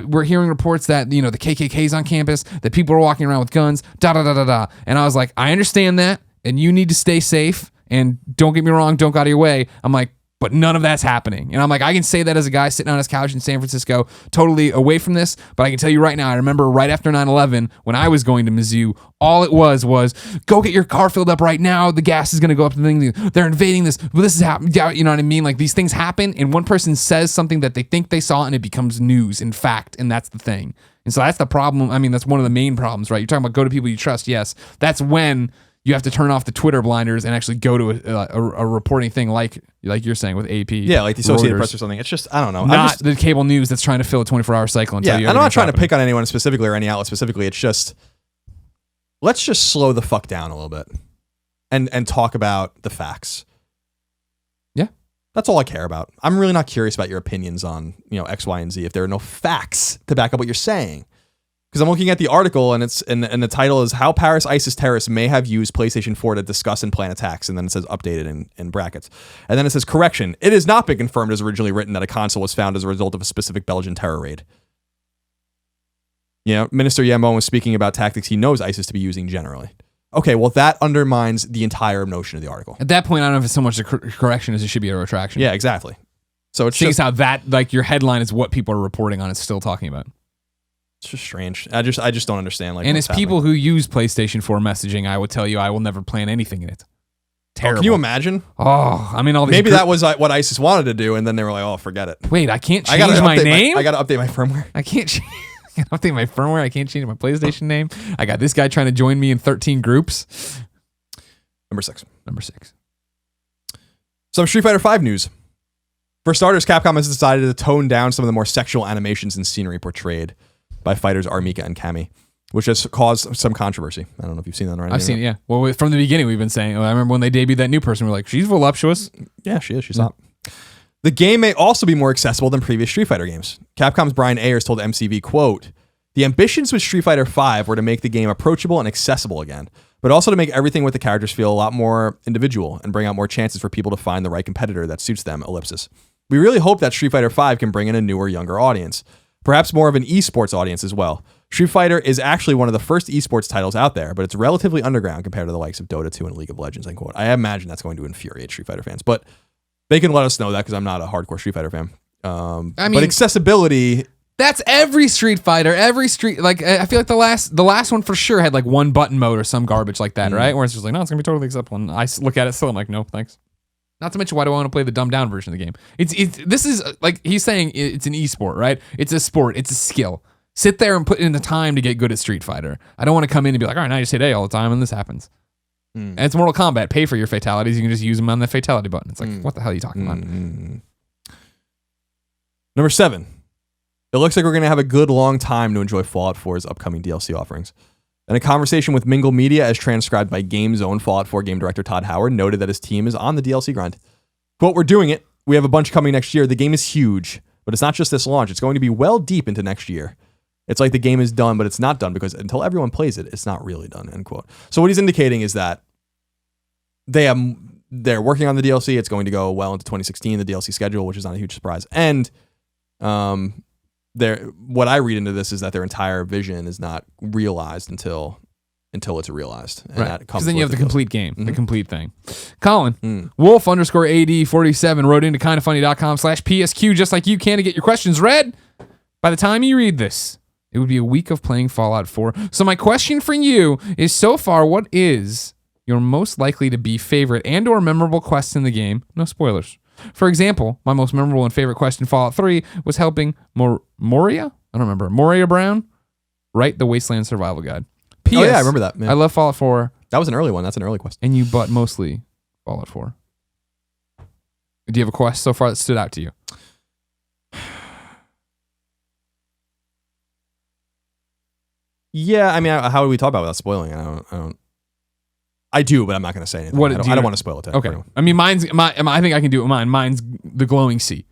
we're hearing reports that, the KKK's on campus, that people are walking around with guns, da-da-da-da-da. And I was like, I understand that, and you need to stay safe, and don't get me wrong, don't go out of your way. I'm like, but none of that's happening. And I'm like, I can say that as a guy sitting on his couch in San Francisco, totally away from this. But I can tell you right now, I remember right after 9/11, when I was going to Mizzou, all it was go get your car filled up right now. The gas is going to go up. They're invading this. Well, this is happening. You know what I mean? Like, these things happen, and one person says something that they think they saw, and it becomes news and fact, and that's the thing. And so that's the problem. I mean, that's one of the main problems, right? You're talking about go to people you trust. Yes, that's when you have to turn off the Twitter blinders and actually go to a reporting thing like you're saying with AP. Yeah, like the Associated Press or something. It's just, I don't know. Not the cable news that's trying to fill a 24-hour cycle. Yeah, I'm not trying to pick on anyone specifically or any outlet specifically. It's just, let's just slow the fuck down a little bit and talk about the facts. Yeah. That's all I care about. I'm really not curious about your opinions on, X, Y, and Z if there are no facts to back up what you're saying. Because I'm looking at the article, and the title is How Paris ISIS Terrorists May Have Used PlayStation 4 to Discuss and Plan Attacks, and then it says updated in brackets. And then it says, correction, it has not been confirmed as originally written that a console was found as a result of a specific Belgian terror raid. Minister Yambon was speaking about tactics he knows ISIS to be using generally. Okay, well, that undermines the entire notion of the article. At that point, I don't know if it's so much a correction as it should be a retraction. Yeah, exactly. So it's just how that, like, your headline is what people are reporting on. It's still talking about. It's just strange. I just don't understand. Like, and as people who use PlayStation 4 messaging, I would tell you I will never plan anything in it. Terrible. Can you imagine? Oh, I mean, all these maybe that was what ISIS wanted to do, and then they were like, "Oh, forget it." Wait, I can't change my name. I got to update my firmware. I can't update my firmware. I can't change my PlayStation name. I got this guy trying to join me in 13 groups. Number 6. Some Street Fighter V news. For starters, Capcom has decided to tone down some of the more sexual animations and scenery portrayed by fighters Armika and Cammy, which has caused some controversy. I don't know if you've seen that already. I've seen it, yeah. Well, from the beginning, we've been saying, I remember when they debuted that new person, we're like, she's voluptuous. Yeah, she is. She's hot. The game may also be more accessible than previous Street Fighter games. Capcom's Brian Ayers told MCV, quote, "The ambitions with Street Fighter V were to make the game approachable and accessible again, but also to make everything with the characters feel a lot more individual and bring out more chances for people to find the right competitor that suits them, ellipsis. We really hope that Street Fighter V can bring in a newer, younger audience. Perhaps more of an esports audience as well. Street Fighter is actually one of the first esports titles out there, but it's relatively underground compared to the likes of Dota 2 and League of Legends," end quote. I imagine that's going to infuriate Street Fighter fans, but they can let us know that because I'm not a hardcore Street Fighter fan. But accessibility... That's every Street Fighter, like, I feel like the last one for sure had like one button mode or some garbage like that, right? Where it's just like, no, it's gonna be totally acceptable. And I look at it still, I'm like, no, thanks. Not to mention, why do I want to play the dumbed down version of the game? This is like he's saying it's an esport, right? It's a sport, it's a skill. Sit there and put in the time to get good at Street Fighter. I don't want to come in and be like, all right, now you just hit A all the time and this happens. And it's Mortal Kombat. Pay for your fatalities. You can just use them on the fatality button. It's like, what the hell are you talking about? Number 7. It looks like we're going to have a good long time to enjoy Fallout 4's upcoming DLC offerings. And a conversation with Mingle Media, as transcribed by GameZone, Fallout 4 game director Todd Howard noted that his team is on the DLC grind. Quote, "We're doing it. We have a bunch coming next year. The game is huge, but it's not just this launch. It's going to be well deep into next year. It's like the game is done, but it's not done because until everyone plays it, it's not really done," end quote. So what he's indicating is that they're working on the DLC. It's going to go well into 2016, the DLC schedule, which is not a huge surprise. And what I read into this is that their entire vision is not realized until it's realized. And right. Because then you have the complete game, the complete thing. Colin, Wolf_AD47 wrote into kindafunny.com/PSQ just like you can to get your questions read. By the time you read this, it would be a week of playing Fallout 4. So my question for you is, so far, what is your most likely to be favorite and or memorable quest in the game? No spoilers. For example, my most memorable and favorite quest in Fallout 3 was helping Moria Brown write the Wasteland Survival Guide. P.S. Oh yeah, I remember that. Yeah. I love Fallout 4. That was an early one. That's an early quest. And you bought mostly Fallout 4. Do you have a quest so far that stood out to you? Yeah, I mean, how do we talk about it without spoiling it? I do, but I'm not going to say anything. I don't want to spoil it. Okay. I mean, I think I can do it with mine. Mine's the glowing sea.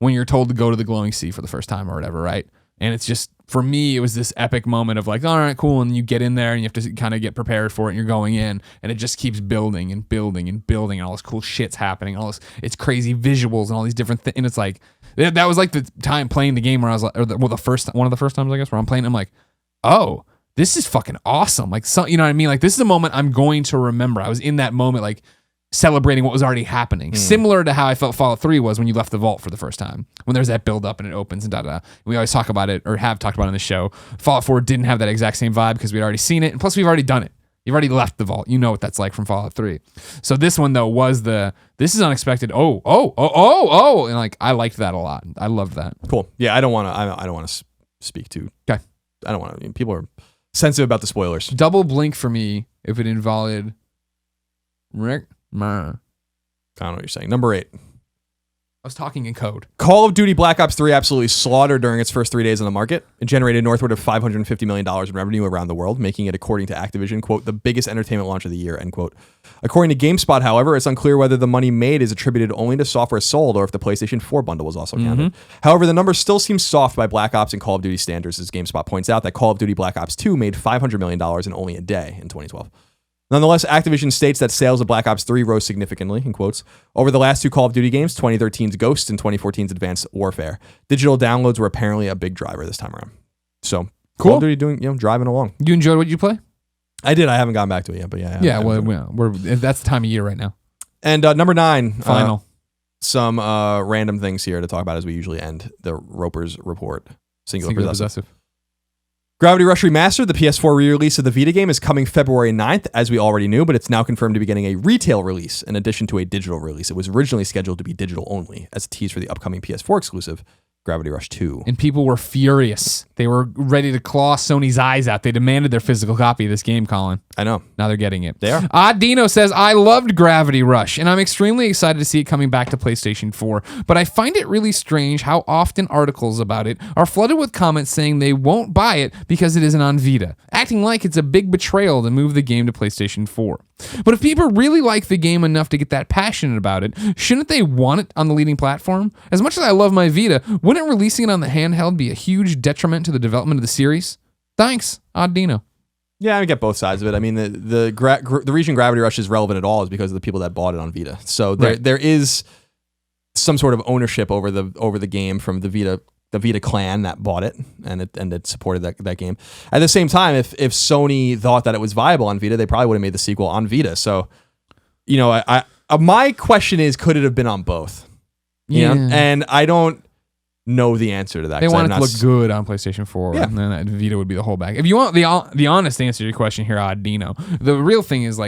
When you're told to go to the glowing sea for the first time or whatever, right? And it's just, for me, it was this epic moment of like, all right, cool. And you get in there and you have to kind of get prepared for it. And you're going in and it just keeps building and building and building. And all this cool shit's happening. All this, it's crazy visuals and all these different things. And it's like, that was like the time playing the game where I was like, one of the first times, I guess, where I'm playing, I'm like, oh, this is fucking awesome. Like, so, you know what I mean? Like, this is a moment I'm going to remember. I was in that moment, like, celebrating what was already happening. Similar to how I felt Fallout 3 was when you left the vault for the first time. When there's that build up and it opens and da-da-da. We always talk about it, or have talked about it on the show. Fallout 4 didn't have that exact same vibe because we'd already seen it. And plus, we've already done it. You've already left the vault. You know what that's like from Fallout 3. So this one, though, was this is unexpected. Oh. And, like, I liked that a lot. I loved that. Cool. Yeah, I don't want to speak to. Okay. I don't want to. People are sensitive about the spoilers. Double blink for me if it involved Rick. I don't know what you're saying. Number 8. I was talking in code. Call of Duty Black Ops 3 absolutely slaughtered during its first 3 days on the market. It generated northward of $550 million in revenue around the world, making it, according to Activision, quote, the biggest entertainment launch of the year, end quote. According to GameSpot, however, it's unclear whether the money made is attributed only to software sold or if the PlayStation 4 bundle was also counted. However, the numbers still seem soft by Black Ops and Call of Duty standards, as GameSpot points out that Call of Duty Black Ops 2 made $500 million in only a day in 2012. Nonetheless, Activision states that sales of Black Ops 3 rose significantly, in quotes, over the last two Call of Duty games, 2013's Ghost and 2014's Advanced Warfare. Digital downloads were apparently a big driver this time around. So, Cool. Call of Duty doing, driving along. You enjoyed what you play? I did. I haven't gone back to it yet, but yeah. That's the time of year right now. And number 9. Final. Some random things here to talk about as we usually end the Roper's Report. Singular possessive. Gravity Rush Remastered, the PS4 re-release of the Vita game, is coming February 9th, as we already knew, but it's now confirmed to be getting a retail release in addition to a digital release. It was originally scheduled to be digital only, as a tease for the upcoming PS4 exclusive, Gravity Rush 2. And people were furious. They were ready to claw Sony's eyes out. They demanded their physical copy of this game, Colin. I know. Now they're getting it. They are. Dino says, I loved Gravity Rush, and I'm extremely excited to see it coming back to PlayStation 4. But I find it really strange how often articles about it are flooded with comments saying they won't buy it because it isn't on Vita, acting like it's a big betrayal to move the game to PlayStation 4. But if people really like the game enough to get that passionate about it, shouldn't they want it on the leading platform? As much as I love my Vita, wouldn't releasing it on the handheld be a huge detriment to the development of the series? Thanks, Dino. Yeah, I get both sides of it. I mean, the reason Gravity Rush is relevant at all is because of the people that bought it on Vita. So there is some sort of ownership over the game from the Vita clan that bought it and it supported that game. At the same time, if Sony thought that it was viable on Vita, they probably would have made the sequel on Vita. So, my question is, could it have been on both? Yeah. And I don't know the answer to that. They want it to look good on PlayStation 4, Yeah. and then that Vita would be the whole bag. If you want the honest answer to your question here, Dino, the real thing is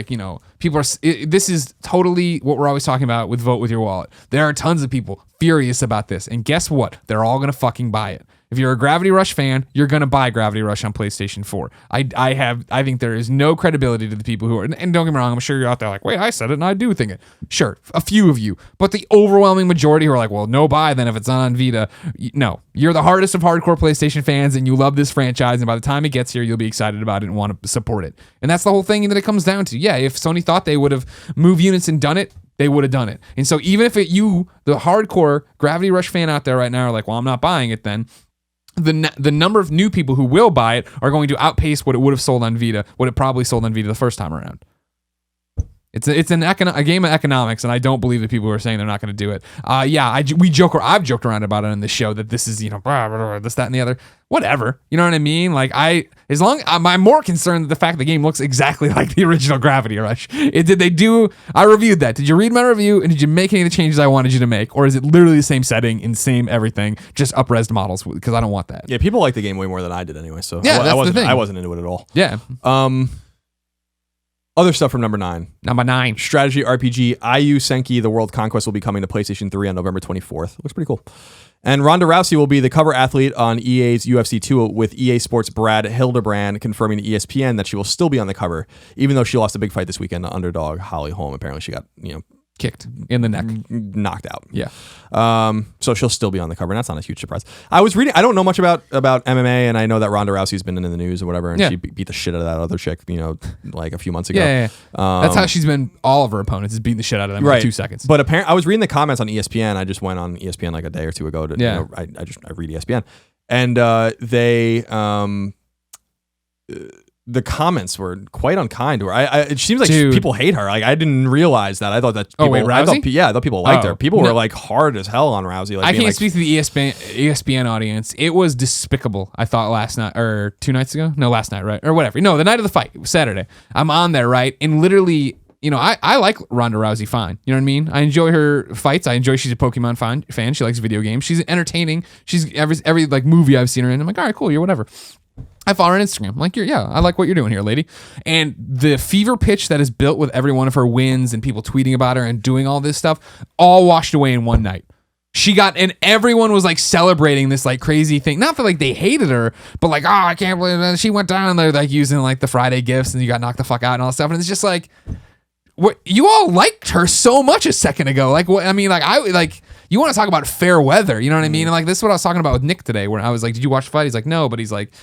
people are. This is totally what we're always talking about with Vote with Your Wallet. There are tons of people furious about this, and guess what? They're all gonna fucking buy it. If you're a Gravity Rush fan, you're gonna buy Gravity Rush on PlayStation 4. I think there is no credibility to the people who are, and don't get me wrong, I'm sure you're out there like, wait, I said it and I do think it. Sure, a few of you, but the overwhelming majority who are like, well, no buy then if it's not on Vita. No, you're the hardest of hardcore PlayStation fans and you love this franchise, and by the time it gets here, you'll be excited about it and want to support it. And that's the whole thing that it comes down to. Yeah, if Sony thought they would have moved units and done it, they would have done it. And so even if the hardcore Gravity Rush fan out there right now are like, well, I'm not buying it then, the number of new people who will buy it are going to outpace what it would have sold on Vita, what it probably sold on Vita the first time around. It's a game of economics, and I don't believe the people who are saying they're not going to do it. I've joked around about it on this show that this is this, that, and the other. Whatever, you know what I mean? Like I'm more concerned with the fact the game looks exactly like the original Gravity Rush. I reviewed that. Did you read my review and did you make any of the changes I wanted you to make, or is it literally the same setting and same everything, just up-resed models? Because I don't want that. Yeah, people like the game way more than I did anyway. So yeah, that's the thing. I wasn't into it at all. Yeah. Other stuff from number 9. Number 9. Strategy RPG Ayu Senki The World Conquest will be coming to PlayStation 3 on November 24th. Looks pretty cool. And Ronda Rousey will be the cover athlete on EA's UFC 2, with EA Sports' Brad Hildebrand confirming to ESPN that she will still be on the cover, even though she lost a big fight this weekend to underdog Holly Holm. Apparently she got, kicked in the neck, knocked out. Yeah. So she'll still be on the cover, and that's not a huge surprise. I was reading, I don't know much about MMA, and I know that Ronda Rousey's been in the news or whatever, and she beat the shit out of that other chick, like a few months ago. Yeah. That's how she's been. All of her opponents is beating the shit out of them in 2 seconds. But apparently, I was reading the comments on ESPN. I just went on ESPN like a day or two ago to, I read ESPN, and the comments were quite unkind. Where it seems like people hate her. Like I didn't realize that. I thought that. Rousey? I thought people liked her. People were like hard as hell on Rousey. Like, I can't speak to the ESPN audience. It was despicable. I thought last night or 2 nights ago. No, last night, right, or whatever. No, the night of the fight, Saturday. I'm on there, right, and literally. I like Ronda Rousey fine. You know what I mean? I enjoy her fights. I enjoy she's a Pokemon fan. She likes video games. She's entertaining. She's every like movie I've seen her in. I'm like, all right, cool, you're whatever. I follow her on Instagram. I'm like, I like what you're doing here, lady. And the fever pitch that is built with every one of her wins and people tweeting about her and doing all this stuff, all washed away in one night. And everyone was like celebrating this like crazy thing. Not that like they hated her, but like, I can't believe that she went down there like using like the Friday gifts and you got knocked the fuck out and all that stuff. And it's just like, what you all liked her so much a second ago. Like, what I mean, like you want to talk about fair weather, you know what I mean? And like this is what I was talking about with Nick today, where I was like, did you watch the fight? He's like, no, but he's like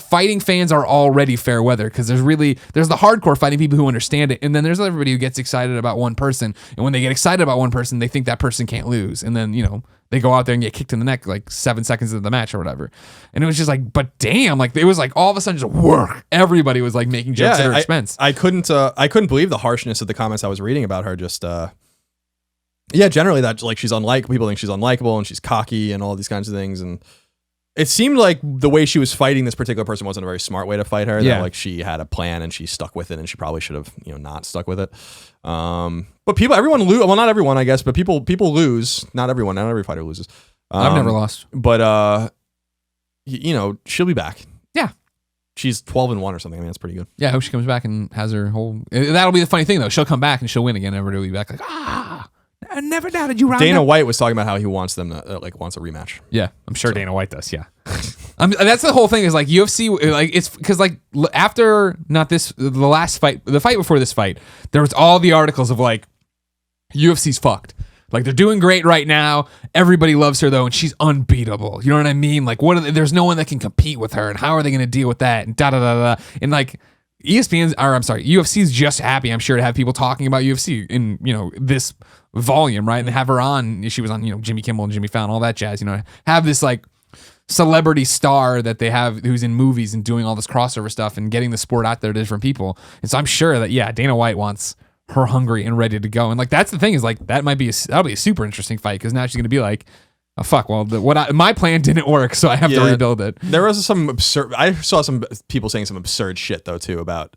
fighting fans are already fair weather because there's the hardcore fighting people who understand it, and then there's everybody who gets excited about one person, and when they get excited about one person, they think that person can't lose, and then they go out there and get kicked in the neck like 7 seconds into the match or whatever. And it was just like, but damn, like it was like all of a sudden just work. Everybody was like making jokes at her expense. I couldn't believe the harshness of the comments I was reading about her. Just generally that like she's unlikable. People think she's unlikable and she's cocky and all these kinds of things. And It seemed like the way she was fighting this particular person wasn't a very smart way to fight her. Yeah. That, like, she had a plan and she stuck with it, and she probably should have, not stuck with it. But everyone lose. Well, not everyone, I guess, but people lose. Not everyone. Not every fighter loses. I've never lost. But she'll be back. Yeah. She's 12-1 or something. I mean, that's pretty good. Yeah, I hope she comes back and has her whole. That'll be the funny thing, though. She'll come back and she'll win again. Everybody will be back like, I never doubted you, Ronda. Dana White was talking about how he wants them to wants a rematch. Yeah, I'm sure Dana White does. Yeah, that's the whole thing. Is like UFC, like it's because like after the last fight, the fight before this fight, there was all the articles of like UFC's fucked. Like they're doing great right now. Everybody loves her though, and she's unbeatable. You know what I mean? Like there's no one that can compete with her, and how are they going to deal with that? And da da da da. And like UFC's just happy, I'm sure, to have people talking about UFC in this volume, right? And have her on. She was on Jimmy Kimmel and Jimmy Fallon, all that jazz. Have this like celebrity star that they have who's in movies and doing all this crossover stuff and getting the sport out there to different people. And so I'm sure that Dana White wants her hungry and ready to go. And like that's the thing is like that'll be a super interesting fight because now she's gonna be like, oh fuck, well my plan didn't work, so I have to rebuild it. There was I saw some people saying some absurd shit though too about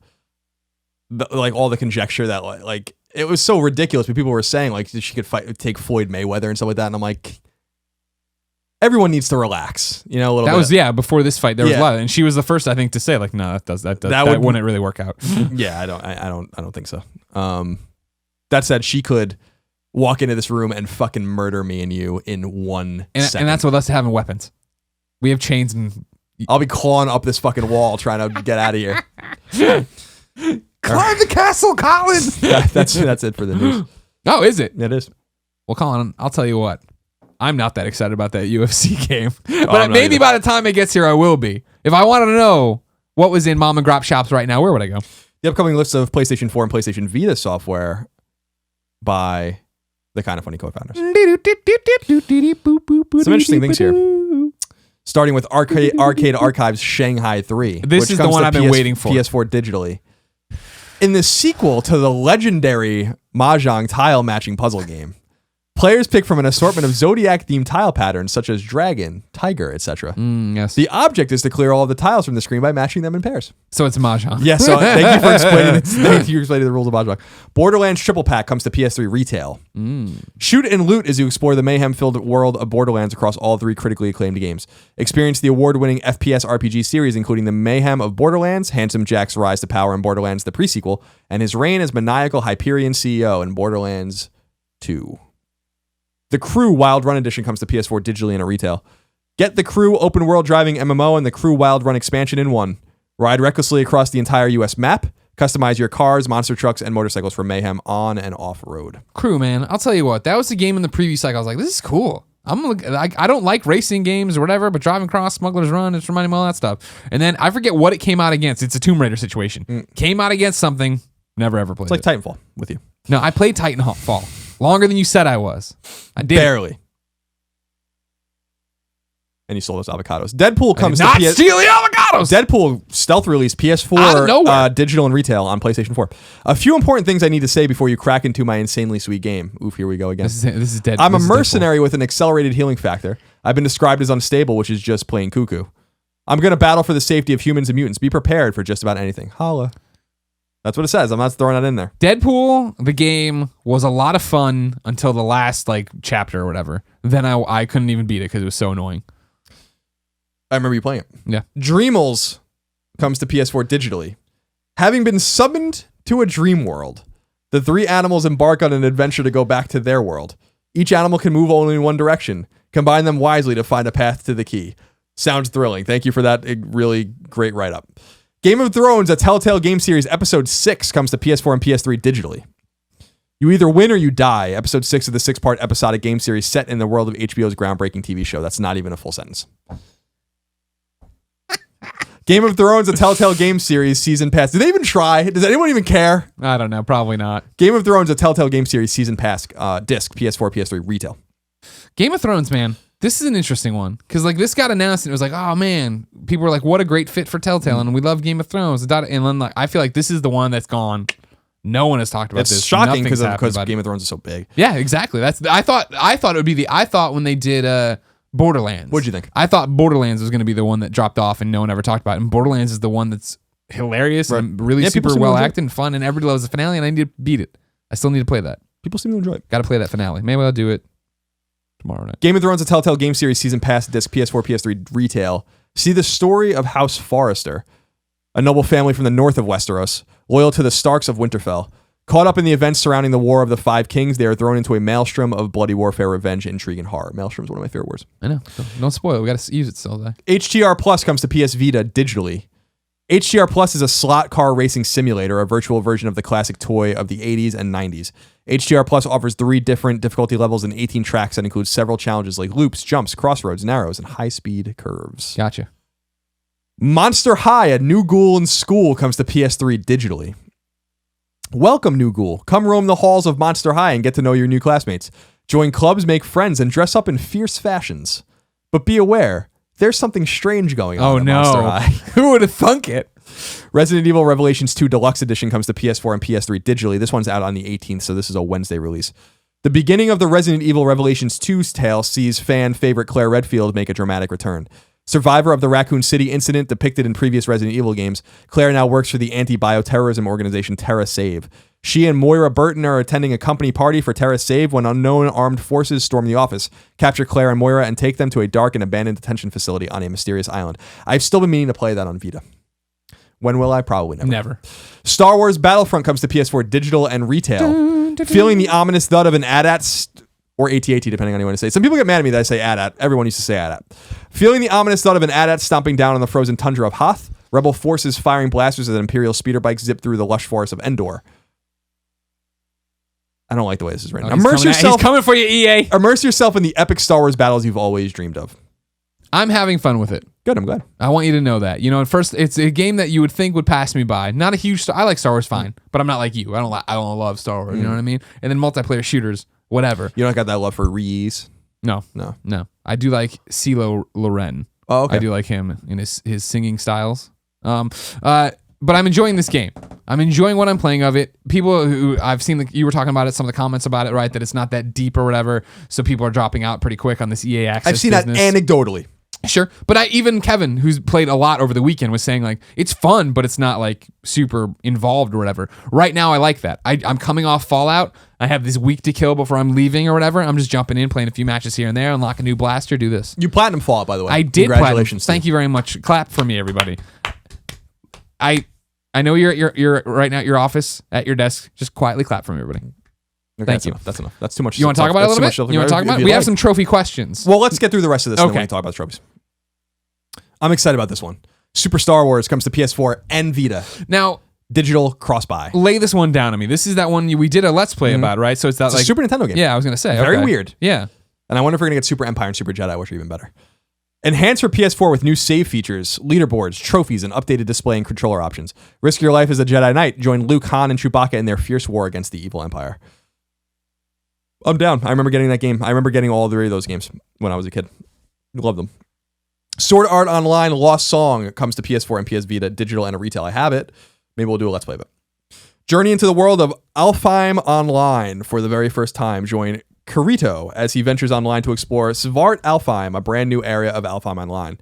all the conjecture that like it was so ridiculous, but people were saying like she could take Floyd Mayweather and stuff like that, and I'm like, everyone needs to relax, a little bit. That was before this fight there was a lot, and she was the first I think to say like, no, that wouldn't really work out. Yeah, I don't think so. That said, she could walk into this room and fucking murder me and you in 1 second. And that's with us having weapons. We have chains and I'll be clawing up this fucking wall trying to get out of here. Climb the castle, Colin. That's it for the news. Oh, is it? It is. Well, Colin, I'll tell you what. I'm not that excited about that UFC game. But maybe by the time it gets here, I will be. If I wanted to know what was in mom and grop shops right now, where would I go? The upcoming list of PlayStation 4 and PlayStation Vita software by the Kind of Funny co-founders. Some interesting things here. Starting with Arcade Archives Shanghai 3. This is the one I've been waiting for. PS4 digitally. In the sequel to the legendary Mahjong tile matching puzzle game, players pick from an assortment of Zodiac-themed tile patterns such as dragon, tiger, etc. Yes. The object is to clear all of the tiles from the screen by matching them in pairs. So it's Mahjong. Yeah, so thank you for explaining the rules of Mahjong. Borderlands Triple Pack comes to PS3 retail. Shoot and loot as you explore the mayhem-filled world of Borderlands across all 3 critically acclaimed games. Experience the award-winning FPS RPG series, including the mayhem of Borderlands, Handsome Jack's rise to power in Borderlands the pre-sequel, and his reign as maniacal Hyperion CEO in Borderlands 2. The Crew Wild Run Edition comes to PS4 digitally and at retail. Get the Crew open world driving MMO and the Crew Wild Run expansion in one. Ride recklessly across the entire US map. Customize your cars, monster trucks, and motorcycles for mayhem on and off road. Crew, man, I'll tell you what. That was the game in the preview cycle. I was like, this is cool. I don't like racing games or whatever, but driving across Smuggler's Run, it's reminding me of all that stuff. And then I forget what it came out against. It's a Tomb Raider situation. Came out against something. Never ever played. It's like Titanfall with you. No, I played Titanfall. Longer than you said I was. I did. Barely. And you sold us avocados. Deadpool comes to steal the avocados! Deadpool stealth release PS4 digital and retail on PlayStation 4. A few important things I need to say before you crack into my insanely sweet game. Oof, here we go again. This is Deadpool. I'm a mercenary with an accelerated healing factor. I've been described as unstable, which is just plain cuckoo. I'm going to battle for the safety of humans and mutants. Be prepared for just about anything. Holla. That's what it says. I'm not throwing that in there. Deadpool, the game, was a lot of fun until the last chapter or whatever. Then I couldn't even beat it because it was so annoying. I remember you playing it. Yeah. Dreamals comes to PS4 digitally. Having been summoned to a dream world, the 3 animals embark on an adventure to go back to their world. Each animal can move only in one direction. Combine them wisely to find a path to the key. Sounds thrilling. Thank you for that really great write-up. Game of Thrones, a Telltale game series, episode 6 comes to PS4 and PS3 digitally. You either win or you die. Episode 6 of the 6-part episodic game series set in the world of HBO's groundbreaking TV show. That's not even a full sentence. Game of Thrones, a Telltale game series, season pass. Do they even try? Does anyone even care? I don't know. Probably not. Game of Thrones, a Telltale game series, season pass, disc, PS4, PS3, retail. Game of Thrones, man. This is an interesting one because this got announced and it was like, oh man, people were like, what a great fit for Telltale and we love Game of Thrones. And then I feel like this is the one that's gone. No one has talked about this. It's shocking because Game of Thrones is so big. Yeah, exactly. I thought it would be I thought when they did Borderlands. What'd you think? I thought Borderlands was going to be the one that dropped off and no one ever talked about it. And Borderlands is the one that's hilarious and really super well acted and fun, and everybody loves the finale, and I need to beat it. I still need to play that. People seem to enjoy it. Got to play that finale. Maybe I'll do it tomorrow night. Game of Thrones, a Telltale Game Series Season Pass disc, PS4, PS3 retail. See the story of House Forrester, a noble family from the north of Westeros, loyal to the Starks of Winterfell. Caught up in the events surrounding the War of the Five Kings, they are thrown into a maelstrom of bloody warfare, revenge, intrigue, and horror. Maelstrom is one of my favorite words. I know. Don't spoil it. We got to use it still, though. HTR Plus comes to PS Vita digitally. HTR Plus is a slot car racing simulator, a virtual version of the classic toy of the 80s and 90s. HTR Plus offers 3 different difficulty levels and 18 tracks that include several challenges like loops, jumps, crossroads, narrows, and high-speed curves. Gotcha. Monster High, a new ghoul in school, comes to PS3 digitally. Welcome, new ghoul. Come roam the halls of Monster High and get to know your new classmates. Join clubs, make friends, and dress up in fierce fashions. But be aware, there's something strange going on at Monster High. Who would have thunk it? Resident Evil Revelations 2 Deluxe Edition comes to PS4 and PS3 digitally. This one's out on the 18th, so this is a Wednesday release. The beginning of the Resident Evil Revelations 2's tale sees fan favorite Claire Redfield make a dramatic return. Survivor of the Raccoon City incident depicted in previous Resident Evil games, Claire now works for the anti-bioterrorism organization Terra Save. She and Moira Burton are attending a company party for Terra Save when unknown armed forces storm the office, capture Claire and Moira, and take them to a dark and abandoned detention facility on a mysterious island. I've still been meaning to play that on Vita. When will I? Probably never. Never. Star Wars Battlefront comes to PS4 digital and retail. Feeling the ominous thud of an AT-AT or AT-AT, depending on how you want to say it. Some people get mad at me that I say AT-AT. Everyone used to say AT-AT. Feeling the ominous thud of an AT-AT stomping down on the frozen tundra of Hoth, rebel forces firing blasters as Imperial speeder bikes zip through the lush forest of Endor. I don't like the way this is written. He's coming for you, EA. Immerse yourself in the epic Star Wars battles you've always dreamed of. I'm having fun with it. Good, I'm glad. I want you to know that. You know, at first, it's a game that you would think would pass me by. Not a huge. I like Star Wars fine, but I'm not like you. I don't love Star Wars. You know what I mean? And then multiplayer shooters, whatever. You don't got that love for Reese? No. I do like CeeLo Loren. Oh, okay. I do like him in his singing styles. But I'm enjoying this game. I'm enjoying what I'm playing of it. People who I've seen, you were talking about it, some of the comments about it, right? That it's not that deep or whatever. So people are dropping out pretty quick on this EA access. I've seen business. that anecdotally. Sure. But even Kevin, who's played a lot over the weekend, was saying like, it's fun, but it's not like super involved or whatever. Right now, I like that. I'm coming off Fallout. I have this week to kill before I'm leaving or whatever. I'm just jumping in, playing a few matches here and there, unlock a new blaster, do this. You platinum Fallout, by the way. I did. Congratulations. Thank you very much. Clap for me, everybody. I know you're right now at your office, at your desk. Just quietly clap for me, everybody. Okay, Thank you. That's enough. That's too much. You want to talk about it a little bit? You want to talk about it? We have some trophy questions. Well, let's get through the rest of this and then we Okay. can talk about the trophies. I'm excited about this one. Super Star Wars comes to PS4 and Vita. Now, Digital cross-buy. lay this one down on me. This is that one we did a Let's Play about, right? So it's that It's like a Super Nintendo game. Yeah, I was gonna say Very okay. weird. Yeah. And I wonder if we're going to get Super Empire and Super Jedi, which are even better. Enhanced for PS4 with new save features, leaderboards, trophies, and updated display and controller options. Risk your life as a Jedi Knight. Join Luke, Han, and Chewbacca in their fierce war against the evil Empire. I'm down. I remember getting that game. I remember getting all 3 of those games when I was a kid. Love them. Sword Art Online Lost Song comes to PS4 and PS Vita, digital and a retail. I have it. Maybe we'll do a Let's Play of it. Journey into the world of Alfheim Online for the very first time. Join Kirito as he ventures online to explore Svart Alfheim, a brand new area of Alfheim Online.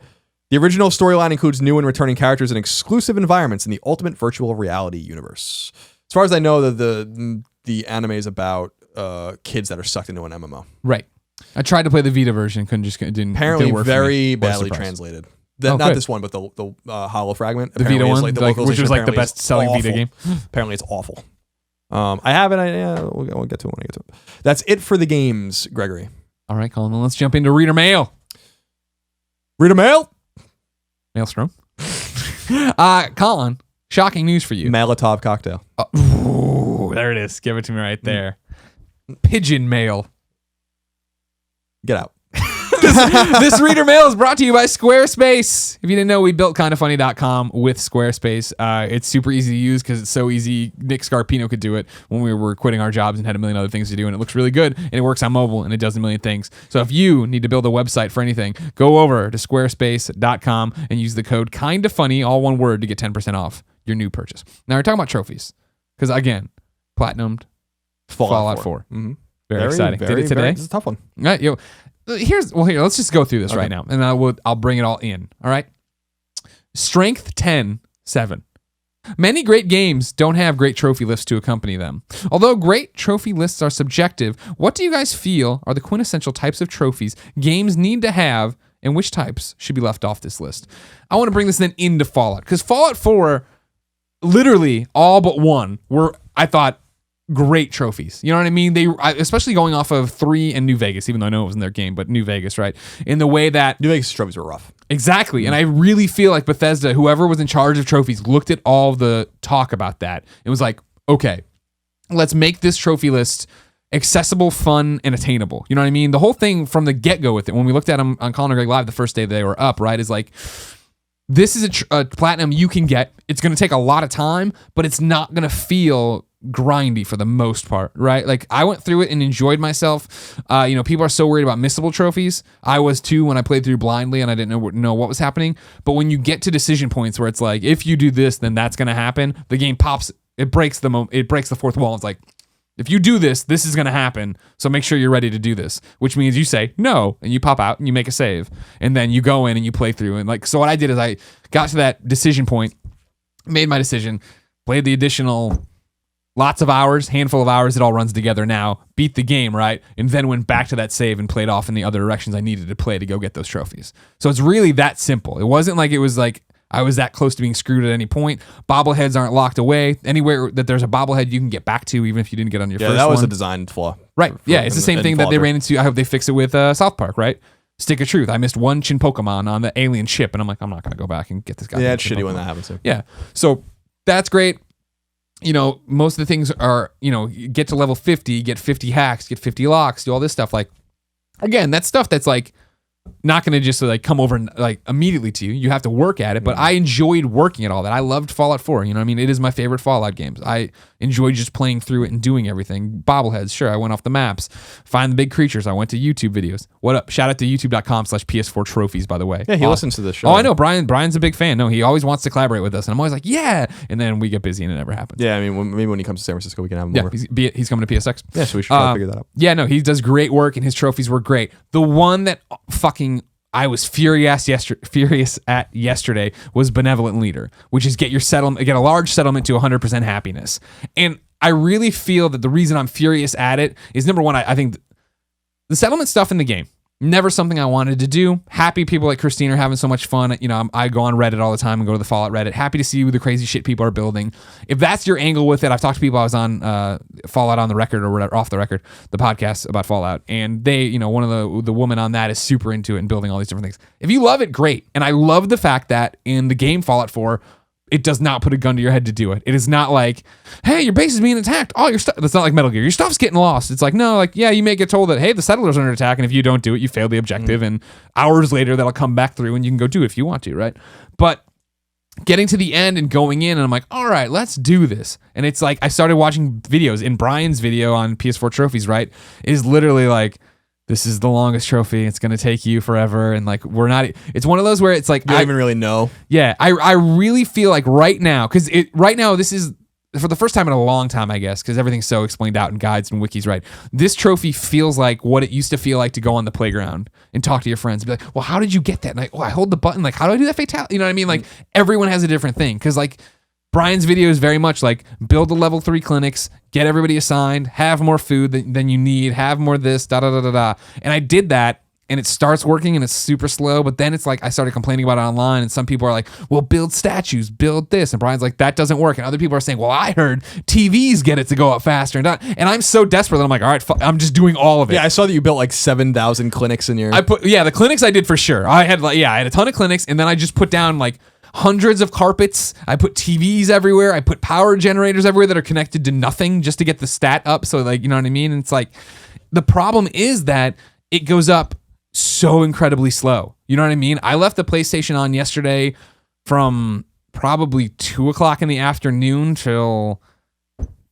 The original storyline includes new and returning characters and exclusive environments in the ultimate virtual reality universe. As far as I know, the anime is about kids that are sucked into an MMO. Right. I tried to play the Vita version, didn't Apparently work very for me. badly translated. Not good. this one, but the Hollow Fragment. The Vita one, like which was like the best selling Vita game. Apparently it's awful. I have it. We'll get to it when I get to it. That's it for the games, Gregory. All right, Colin, let's jump into Reader Mail. Reader Mail? Maelstrom. Colin, shocking news for you. Molotov cocktail. Ooh, there it is. Give it to me right there. Pigeon Mail. Get out. This Reader Mail is brought to you by Squarespace. If you didn't know, we built kindafunny.com with Squarespace. It's super easy to use because it's so easy. Nick Scarpino could do it when we were quitting our jobs and had a million other things to do, and it looks really good, and it works on mobile, and it does a million things. So if you need to build a website for anything, go over to squarespace.com and use the code kindafunny, all one word, to get 10% off your new purchase. Now, we're talking about trophies because, again, platinumed Fallout 4. Mm-hmm. Very exciting. Did it today? It's a tough one. All right, Here, let's just go through this right now, and I'll bring it all in. All right. Strength 10, 7. Many great games don't have great trophy lists to accompany them. Although great trophy lists are subjective, what do you guys feel are the quintessential types of trophies games need to have, and which types should be left off this list? I want to bring this then into Fallout, because Fallout 4, literally all but one were, I thought, great trophies. You know what I mean? Especially going off of 3 and New Vegas, even though I know it wasn't their game, but New Vegas, right? In the way that New Vegas trophies were rough. Exactly. And I really feel like Bethesda, whoever was in charge of trophies, looked at all the talk about that and was like, okay, let's make this trophy list accessible, fun, and attainable. You know what I mean? The whole thing from the get-go with it, when we looked at them on Colin and Greg Live the first day they were up, right, is like, this is a platinum you can get. It's going to take a lot of time, but it's not going to feel grindy for the most part, right? Like, I went through it and enjoyed myself. People are so worried about missable trophies. I was too when I played through blindly and I didn't know what was happening. But when you get to decision points where it's like, if you do this, then that's going to happen, the game pops. It breaks the fourth wall. It's like, if you do this, this is going to happen. So make sure you're ready to do this, which means you say no and you pop out and you make a save and then you go in and you play through. And like, so what I did is I got to that decision point, made my decision, played the additional lots of hours, handful of hours, it all runs together now, beat the game, right? And then went back to that save and played off in the other directions I needed to play to go get those trophies. So it's really that simple. It wasn't like it was like I was that close to being screwed at any point. Bobbleheads aren't locked away. Anywhere that there's a bobblehead you can get back to, even if you didn't get on your first one. Yeah, that was a design flaw. Right. It's the same thing that they ran into. I hope they fix it with South Park, right? Stick of Truth. I missed one Chin Pokemon on the alien ship, and I'm like, I'm not going to go back and get this guy. Yeah, it's shitty when that happens too. Yeah. So that's great. Most of the things are, get to level 50, get 50 hacks, get 50 locks, do all this stuff. Like, again, that's stuff that's like not going to just like come over like immediately to you. You have to work at it, but I enjoyed working at all that. I loved Fallout 4. You know what I mean? It is my favorite Fallout games. I enjoyed just playing through it and doing everything. Bobbleheads, sure. I went off the maps. Find the big creatures. I went to YouTube videos. What up? Shout out to youtube.com/PS4 Trophies, by the way. Yeah, he listens to this show. Oh, I know. Brian's a big fan. No, he always wants to collaborate with us. And I'm always like, yeah. And then we get busy and it never happens. Yeah, I mean, maybe when he comes to San Francisco, we can have him over. Yeah, he's coming to PSX. Yeah, so we should try to figure that out. Yeah, no, he does great work and his trophies were great. The one that I was furious at yesterday was Benevolent Leader, which is get a large settlement to 100% happiness. And I really feel that the reason I'm furious at it is, number one, I think the settlement stuff in the game, never something I wanted to do. Happy people like Christine are having so much fun. I go on Reddit all the time and go to the Fallout Reddit. Happy to see the crazy shit people are building. If that's your angle with it, I've talked to people. I was on Fallout on the Record or whatever, off the record, the podcast about Fallout, and they, one of the woman on that is super into it and building all these different things. If you love it, great. And I love the fact that in the game Fallout 4, it does not put a gun to your head to do it. It is not like, hey, your base is being attacked. All your stuff. That's not like Metal Gear. Your stuff's getting lost. It's like, no, like, yeah, you may get told that, hey, the settlers are under attack, and if you don't do it, you fail the objective, and hours later, that'll come back through, and you can go do it if you want to, right? But getting to the end and going in, and I'm like, all right, let's do this. And it's like, I started watching videos. In Brian's video on PS4 Trophies, right, is literally like, this is the longest trophy. It's going to take you forever. And like, it's one of those where it's like, I don't even really know. Yeah. I really feel like right now, this is for the first time in a long time, I guess, because everything's so explained out in guides and wikis, right? This trophy feels like what it used to feel like to go on the playground and talk to your friends and be like, well, how did you get that? And like, I hold the button. Like, how do I do that fatality? You know what I mean? Like, everyone has a different thing. Cause like, Brian's video is very much like build the level 3 clinics, get everybody assigned, have more food than you need, have more this, da. And I did that, and it starts working, and it's super slow. But then it's like I started complaining about it online, and some people are like, well, build statues, build this. And Brian's like, that doesn't work. And other people are saying, well, I heard TVs get it to go up faster. And I'm so desperate that I'm like, all right, I'm just doing all of it. Yeah, I saw that you built like 7,000 clinics in your... the clinics I did for sure. I had a ton of clinics, and then I just put down like hundreds of carpets. I put TVs everywhere. I put power generators everywhere that are connected to nothing just to get the stat up. So like, you know what I mean? And it's like, the problem is that it goes up so incredibly slow. You know what I mean? I left the PlayStation on yesterday from probably 2:00 in the afternoon till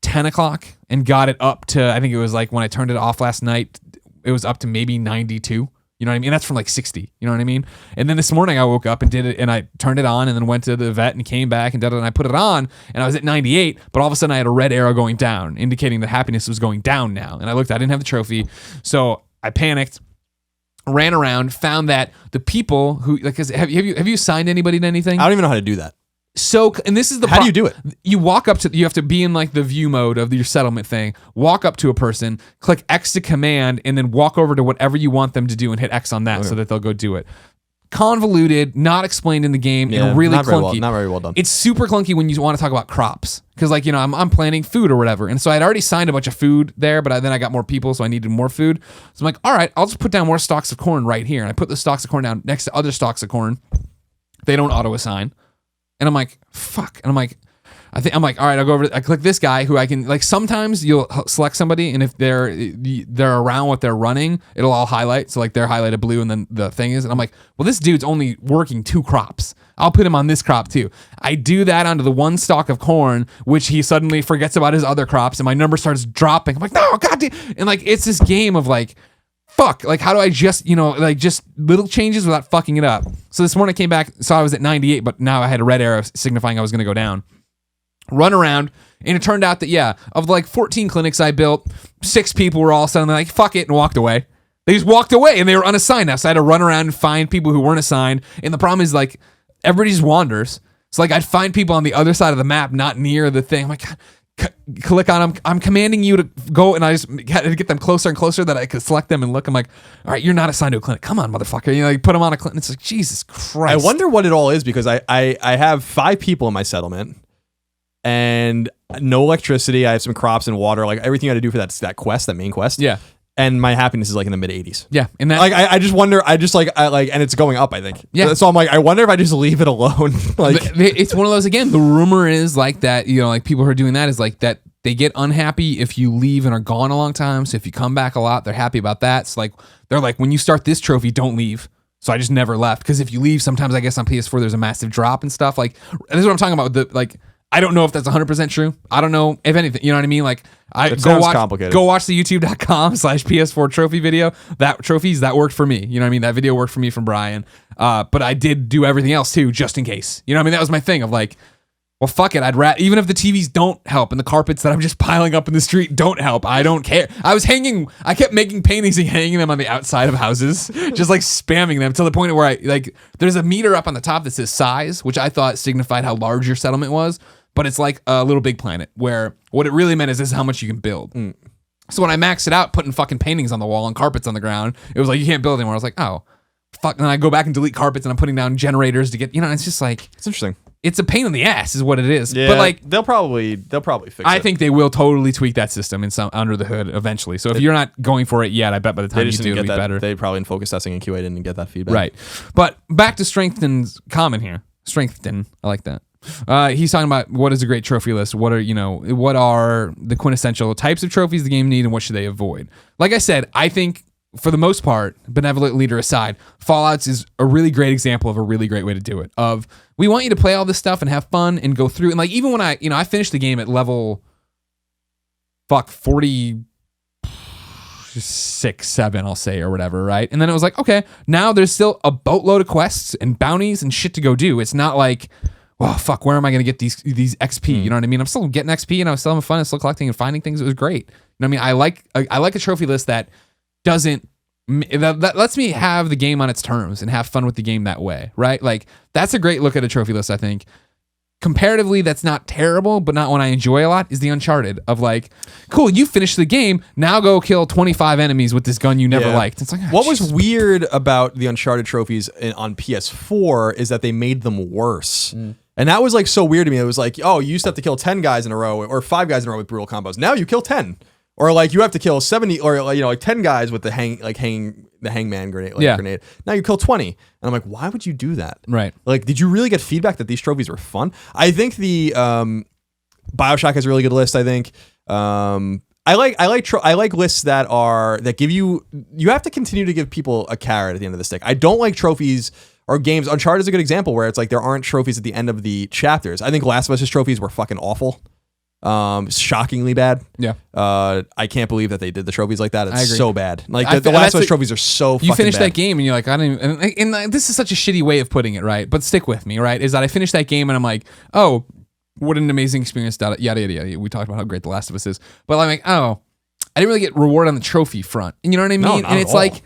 10 o'clock and got it up to, I think it was like when I turned it off last night, it was up to maybe 92. You know what I mean? That's from like 60. You know what I mean? And then this morning I woke up and did it, and I turned it on and then went to the vet and came back and I put it on and I was at 98, but all of a sudden I had a red arrow going down, indicating that happiness was going down now. And I didn't have the trophy. So I panicked, ran around, found that the people who like, 'cause have you signed anybody to anything? I don't even know how to do that. So, and this is the How do you do it? You walk up to, you have to be in like the view mode of your settlement thing, walk up to a person, click X to command, and then walk over to whatever you want them to do and hit X on that so that they'll go do it. Convoluted, not explained in the game, and really clunky. Not very well done. It's super clunky when you want to talk about crops. Because like, I'm planting food or whatever. And so I'd already signed a bunch of food there, but then I got more people, so I needed more food. So I'm like, all right, I'll just put down more stalks of corn right here. And I put the stalks of corn down next to other stalks of corn. They don't auto-assign. And I'm like, fuck. And I'm like, all right, I'll go over. I click this guy who I can like. Sometimes you'll select somebody, and if they're around what they're running, it'll all highlight. So like they're highlighted blue, and then the thing is, and I'm like, well, this dude's only working 2 crops. I'll put him on this crop too. I do that onto the 1 stalk of corn, which he suddenly forgets about his other crops, and my number starts dropping. I'm like, no, goddamn, and like it's this game of like, fuck, like how do I just, like just little changes without fucking it up. So this morning I came back, saw I was at 98, but now I had a red arrow signifying I was going to go down. Run around, and it turned out that, of the like 14 clinics I built, 6 people were all suddenly like, fuck it, and walked away. They just walked away, and they were unassigned now, so I had to run around and find people who weren't assigned, and the problem is like, everybody just wanders. So like I'd find people on the other side of the map, not near the thing. I'm like, click on them. I'm commanding you to go, and I just had to get them closer and closer that I could select them and look. I'm like, all right, you're not assigned to a clinic. Come on, motherfucker. You put them on a clinic. It's like, Jesus Christ. I wonder what it all is, because I have 5 people in my settlement and no electricity. I have some crops and water, like everything I had to do for that main quest. Yeah. And my happiness is like in the mid 80s. Yeah. And that, like, I just wonder, and it's going up, I think. Yeah. So I'm like, I wonder if I just leave it alone. Like, it's one of those, again, the rumor is like that, like people who are doing that is like that they get unhappy if you leave and are gone a long time. So if you come back a lot, they're happy about that. So like, they're like, when you start this trophy, don't leave. So I just never left. Because if you leave, sometimes I guess on PS4, there's a massive drop and stuff. Like, this is what I'm talking about. I don't know if that's 100% true. I don't know if anything, you know what I mean? Like, go watch the youtube.com/PS4 trophy video. That trophies, that worked for me. You know what I mean? That video worked for me from Brian. But I did do everything else too, just in case. You know what I mean? That was my thing of like, well, fuck it. Even if the TVs don't help and the carpets that I'm just piling up in the street don't help, I don't care. I kept making paintings and hanging them on the outside of houses, just like spamming them to the point where there's a meter up on the top that says size, which I thought signified how large your settlement was. But it's like a Little Big Planet, where what it really meant is this is how much you can build. So when I maxed it out, putting fucking paintings on the wall and carpets on the ground, it was like, you can't build anymore. I was like, oh, fuck. And then I go back and delete carpets, and I'm putting down generators to get, it's just like, it's interesting. It's a pain in the ass is what it is. Yeah, but like, they'll probably fix it. I think they will totally tweak that system under the hood eventually. So if you're not going for it yet, I bet by the time you do, it'll be better. They probably in focus testing and QA didn't get that feedback. Right. But back to Strengthen's comment here. Strengthen. I like that. He's talking about what is a great trophy list. What are the quintessential types of trophies the game need, and what should they avoid? Like I said, I think for the most part, benevolent leader aside, Fallouts is a really great example of a really great way to do it. We want you to play all this stuff and have fun and go through. And like, even when I finished the game at level 46, 7, I'll say, or whatever, right? And then it was like, okay, now there's still a boatload of quests and bounties and shit to go do. It's not like, well, fuck, where am I going to get these XP? You know what I mean? I'm still getting XP, and I was still having fun and still collecting and finding things. It was great. You know what I mean? I like a trophy list that that lets me have the game on its terms and have fun with the game that way, right? Like, that's a great look at a trophy list, I think. Comparatively, that's not terrible, but not one I enjoy a lot, is the Uncharted of like, cool, you finished the game, now go kill 25 enemies with this gun you never liked. It's like, what was weird about the Uncharted trophies on PS4 is that they made them worse. And that was like so weird to me. It was like, oh, you used to have to kill 10 guys in a row or 5 guys in a row with brutal combos. Now you kill 10. Or like you have to kill 70 or like 10 guys with the hangman grenade grenade. Now you kill 20. And I'm like, why would you do that? Right. Like, did you really get feedback that these trophies were fun? I think the BioShock has a really good list, I think. I like lists that give you have to continue to give people a carrot at the end of the stick. I don't like trophies or games. Uncharted is a good example where it's like there aren't trophies at the end of the chapters. I think Last of Us's trophies were fucking awful. Shockingly bad. Yeah. I can't believe that they did the trophies like that. It's so bad. Like the Last of Us trophies are so fucking bad. You finish that game and you're like, I don't even, and this is such a shitty way of putting it, right? But stick with me, right? Is that I finished that game and I'm like, oh, what an amazing experience. Yada, yada, yada. We talked about how great The Last of Us is. But I'm like, oh, I didn't really get rewarded on the trophy front. And you know what I mean? No, not and it's at all. like,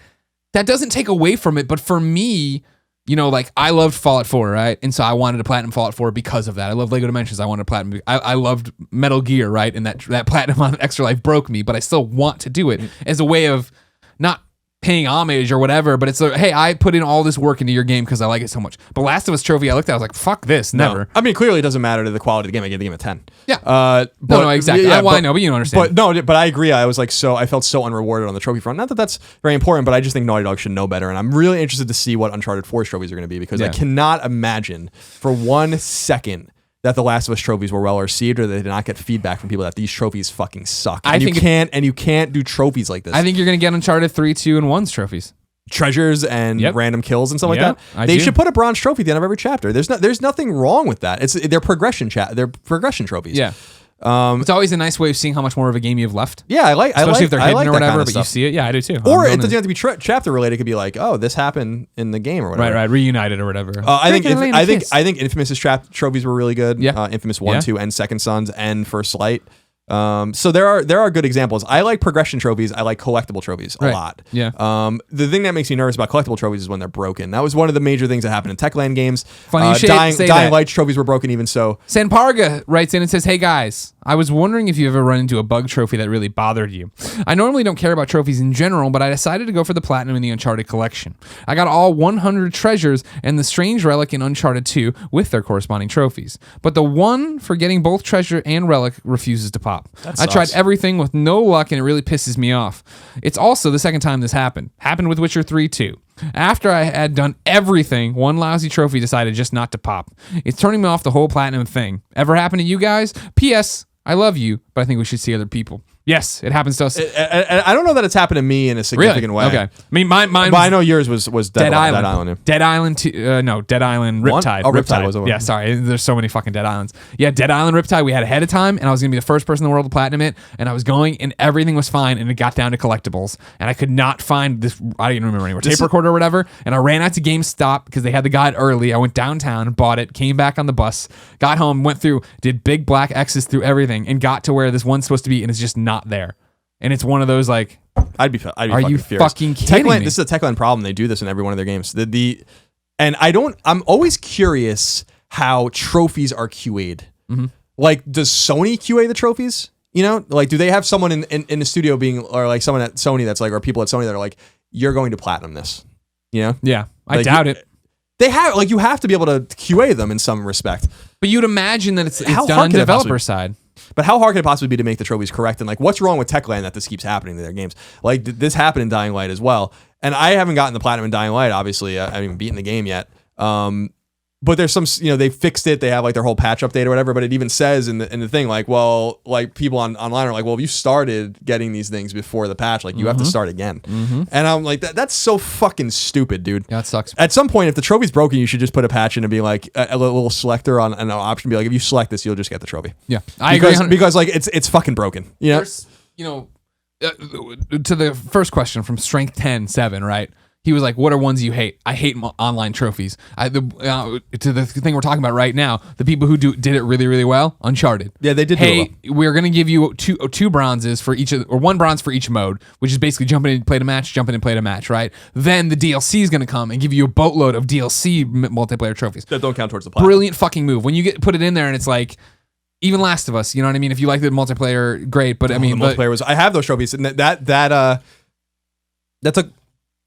that doesn't take away from it. But for me, you know, like I loved Fallout 4, right? And so I wanted to platinum Fallout 4 because of that. I love Lego Dimensions. I wanted to platinum. I loved Metal Gear, right? And that platinum on Extra Life broke me, but I still want to do it as a way of not paying homage or whatever, but it's like, hey, I put in all this work into your game because I like it so much. But Last of Us trophy, I looked at, I was like, fuck this, never. No. I mean, clearly it doesn't matter to the quality of the game. I gave the game a 10. Yeah. But, no, exactly. Yeah, I know, but you don't understand. But I agree. I was like, I felt so unrewarded on the trophy front. Not that that's very important, but I just think Naughty Dog should know better. And I'm really interested to see what Uncharted 4's trophies are going to be, because I cannot imagine for 1 second that the Last of Us trophies were well received, or they did not get feedback from people that these trophies fucking suck. And you can't do trophies like this. I think you're going to get Uncharted 3, 2, and 1's trophies. Treasures and random kills and stuff like that. They should put a bronze trophy at the end of every chapter. There's nothing wrong with that. They're progression trophies. Yeah. It's always a nice way of seeing how much more of a game you've left. Yeah, especially if they're hidden or whatever, kind of but stuff. you see it. Yeah, I do too. Or it doesn't have to be chapter related. It could be like, oh, this happened in the game or whatever. Right, reunited or whatever. I think Infamous's trophies were really good. Yeah. Infamous 1, 2, and Second Sons, and First Light. So there are good examples. I like progression trophies. I like collectible trophies a lot. Yeah. The thing that makes me nervous about collectible trophies is when they're broken. That was one of the major things that happened in Techland games. Funny you Dying Light's trophies were broken even so. Sanparga writes in and says, hey guys, I was wondering if you ever run into a bug trophy that really bothered you. I normally don't care about trophies in general, but I decided to go for the platinum in the Uncharted collection. I got all 100 treasures and the strange relic in Uncharted 2 with their corresponding trophies. But the one for getting both treasure and relic refuses to pop. I tried everything with no luck, and it really pisses me off. It's also the second time this happened. Happened with Witcher 3 too. After I had done everything, one lousy trophy decided just not to pop. It's turning me off the whole platinum thing. Ever happened to you guys? P.S. I love you, but I think we should see other people. Yes, it happens to us. I don't know that it's happened to me in a significant way. Okay. I mean, mine. But I know yours was Dead Island. Dead Dead Island Island. 2. No, Dead Island Riptide. Oh, Riptide was the one. Yeah, sorry. There's so many fucking Dead Islands. Yeah, Dead Island Riptide we had ahead of time, and I was going to be the first person in the world to platinum it, and I was going, and everything was fine, and it got down to collectibles, and I could not find this, I don't even remember anymore, tape recorder or whatever, and I ran out to GameStop because they had the guide early. I went downtown, bought it, came back on the bus, got home, went through, did big black X's through everything, and got to where this one's supposed to be, and it's just not there. And it's one of those like, I'd be are you furious. fucking kidding me? This is a Techland problem. They do this in every one of their games. And I'm always curious how trophies are QA'd. Mm-hmm. Like, does Sony QA the trophies? You know, like, do they have someone in the studio or like someone at Sony that's like, or people at Sony that are like, you're going to platinum this? You know? Yeah, like, I doubt it. They have, like, you have to be able to QA them in some respect. But you'd imagine that it's done on the developer side. But how hard could it possibly be to make the trophies correct? And like, what's wrong with Techland that this keeps happening to their games? Like, this happened in Dying Light as well. And I haven't gotten the platinum in Dying Light, obviously. I haven't even beaten the game yet. But there's some, they fixed it. They have like their whole patch update or whatever. But it even says in the thing, like, well, like people online are like, well, if you started getting these things before the patch, like you have to start again. Mm-hmm. And I'm like, that's so fucking stupid, dude. Yeah, it sucks. At some point, if the trophy's broken, you should just put a patch in and be like a little selector on an option. Be like, if you select this, you'll just get the trophy. Yeah, I agree. Because like it's fucking broken. You know, to the first question from Strength 10-7, right? He was like, what are ones you hate? I hate online trophies. To the thing we're talking about right now, the people who did it really, really well, Uncharted. Yeah, they did do it well. We're going to give you two bronzes for each, or one bronze for each mode, which is basically jump in and play a match, right? Then the DLC is going to come and give you a boatload of DLC multiplayer trophies. That don't count towards the platinum. Brilliant fucking move. When you put it in there and it's like, even Last of Us, you know what I mean? If you like the multiplayer, great. But I mean, the multiplayer I have those trophies, and that's a.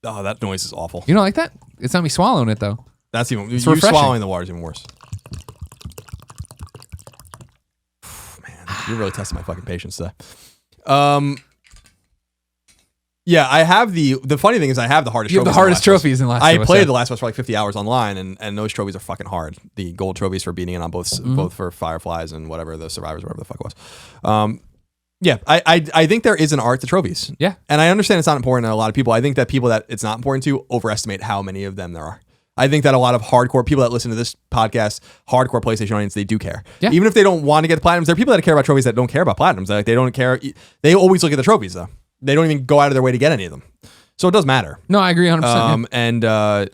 Oh, that noise is awful. You don't like that? It's not me swallowing it though. That's even. You swallowing the water is even worse. Man, you're really testing my fucking patience today. Yeah, I have the funny thing is I have the hardest. You have the hardest trophies in Last of Us. I played the Last of Us for like 50 hours online, and those trophies are fucking hard. The gold trophies for beating it on both for Fireflies and whatever the Survivors, whatever the fuck it was. Yeah, I think there is an art to trophies. Yeah. And I understand it's not important to a lot of people. I think that people that it's not important to overestimate how many of them there are. I think that a lot of hardcore people that listen to this podcast, hardcore PlayStation audience, they do care. Yeah. Even if they don't want to get the platinums, there are people that care about trophies that don't care about platinums. Like, they don't care. They always look at the trophies, though. They don't even go out of their way to get any of them. So it does matter. No, I agree 100%. And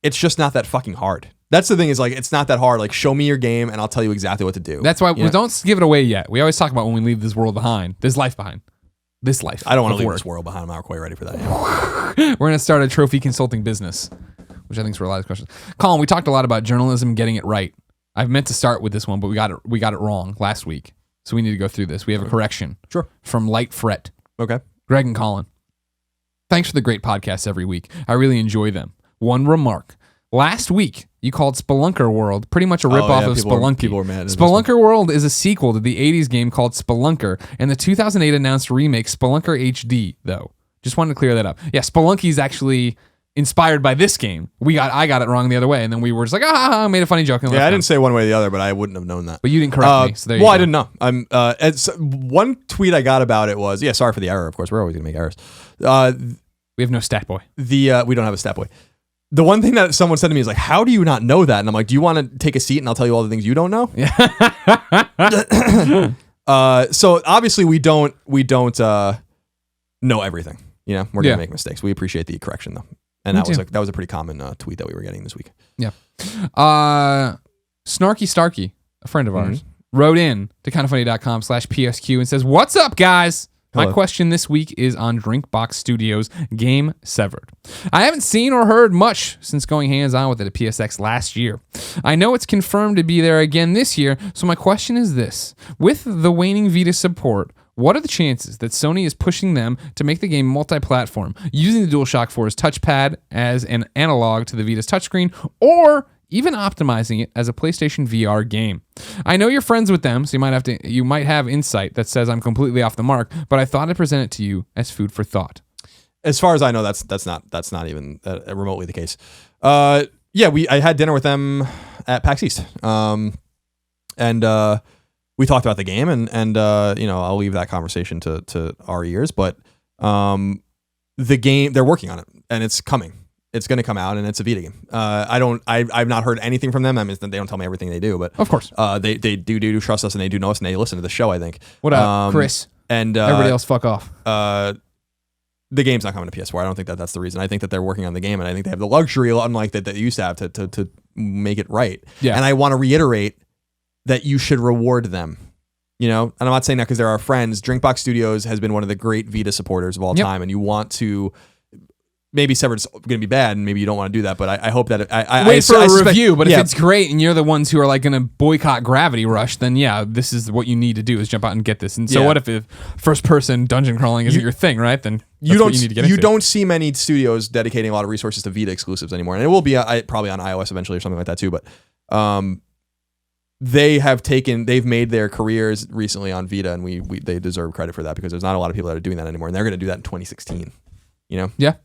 it's just not that fucking hard. That's the thing is, like, it's not that hard. Like, show me your game and I'll tell you exactly what to do. That's why we don't give it away yet. We always talk about when we leave this world behind. There's life behind. this life. I don't want to leave work. this world behind. I'm not quite ready for that yet. We're going to start a trophy consulting business, which I think is for a lot of questions. Colin, we talked a lot about journalism getting it right. I meant to start with this one, but we got it wrong last week. So we need to go through this. We have a correction. Sure. From Light Fret. Okay. Greg and Colin. Thanks for the great podcasts every week. I really enjoy them. One remark. Last week, you called Spelunker World pretty much a ripoff of Spelunky. People were mad. Spelunker World is a sequel to the 80s game called Spelunker and the 2008 announced remake Spelunker HD, though. Just wanted to clear that up. Yeah, Spelunky is actually inspired by this game. I got it wrong the other way, and then we were just like, made a funny joke. And I didn't say one way or the other, but I wouldn't have known that. But you didn't correct me, so there you go. I didn't know. One tweet I got about it was, sorry for the error, of course. We're always going to make errors. We have no stat boy. We don't have a stat boy. The one thing that someone said to me is like, how do you not know that? And I'm like, do you want to take a seat and I'll tell you all the things you don't know? Yeah. So obviously we don't know everything. You know, we're going to make mistakes. We appreciate the correction though. And that was a pretty common tweet that we were getting this week. Yeah. Snarky Starkey, a friend of ours, wrote in to kindoffunny.com/PSQ and says, "What's up, guys? Hello. My question this week is on Drinkbox Studios' game Severed. I haven't seen or heard much since going hands-on with it at PSX last year. I know it's confirmed to be there again this year, so my question is this. With the waning Vita support, what are the chances that Sony is pushing them to make the game multi-platform, using the DualShock 4's touchpad as an analog to the Vita's touchscreen, or even optimizing it as a PlayStation VR game? I know you're friends with them, so you might have insight that says I'm completely off the mark, but I thought I'd present it to you as food for thought." As far as I know, that's not even remotely the case. I had dinner with them at PAX East, and we talked about the game, and I'll leave that conversation to our ears, but the game, they're working on it, and it's coming. It's going to come out, and it's a Vita game. I've not heard anything from them. I mean, they don't tell me everything they do, but of course, they do trust us, and they do know us, and they listen to the show, I think. What up, Chris? And everybody else, fuck off. The game's not coming to PS4. I don't think that's the reason. I think that they're working on the game, and I think they have the luxury, unlike that they used to have, to make it right. Yeah. And I want to reiterate that you should reward them. You know, and I'm not saying that because they're our friends. Drinkbox Studios has been one of the great Vita supporters of all time, and you want to. Maybe Severed's going to be bad, and maybe you don't want to do that. But I hope that I wait for a review. But if it's great, and you're the ones who are like going to boycott Gravity Rush, then this is what you need to do is jump out and get this. And so what if first person dungeon crawling isn't your thing, right? Then that's what you need to get into. You don't see many studios dedicating a lot of resources to Vita exclusives anymore, and it will be probably on iOS eventually or something like that too. But they've made their careers recently on Vita, and they deserve credit for that because there's not a lot of people that are doing that anymore, and they're going to do that in 2016. You know? Yeah.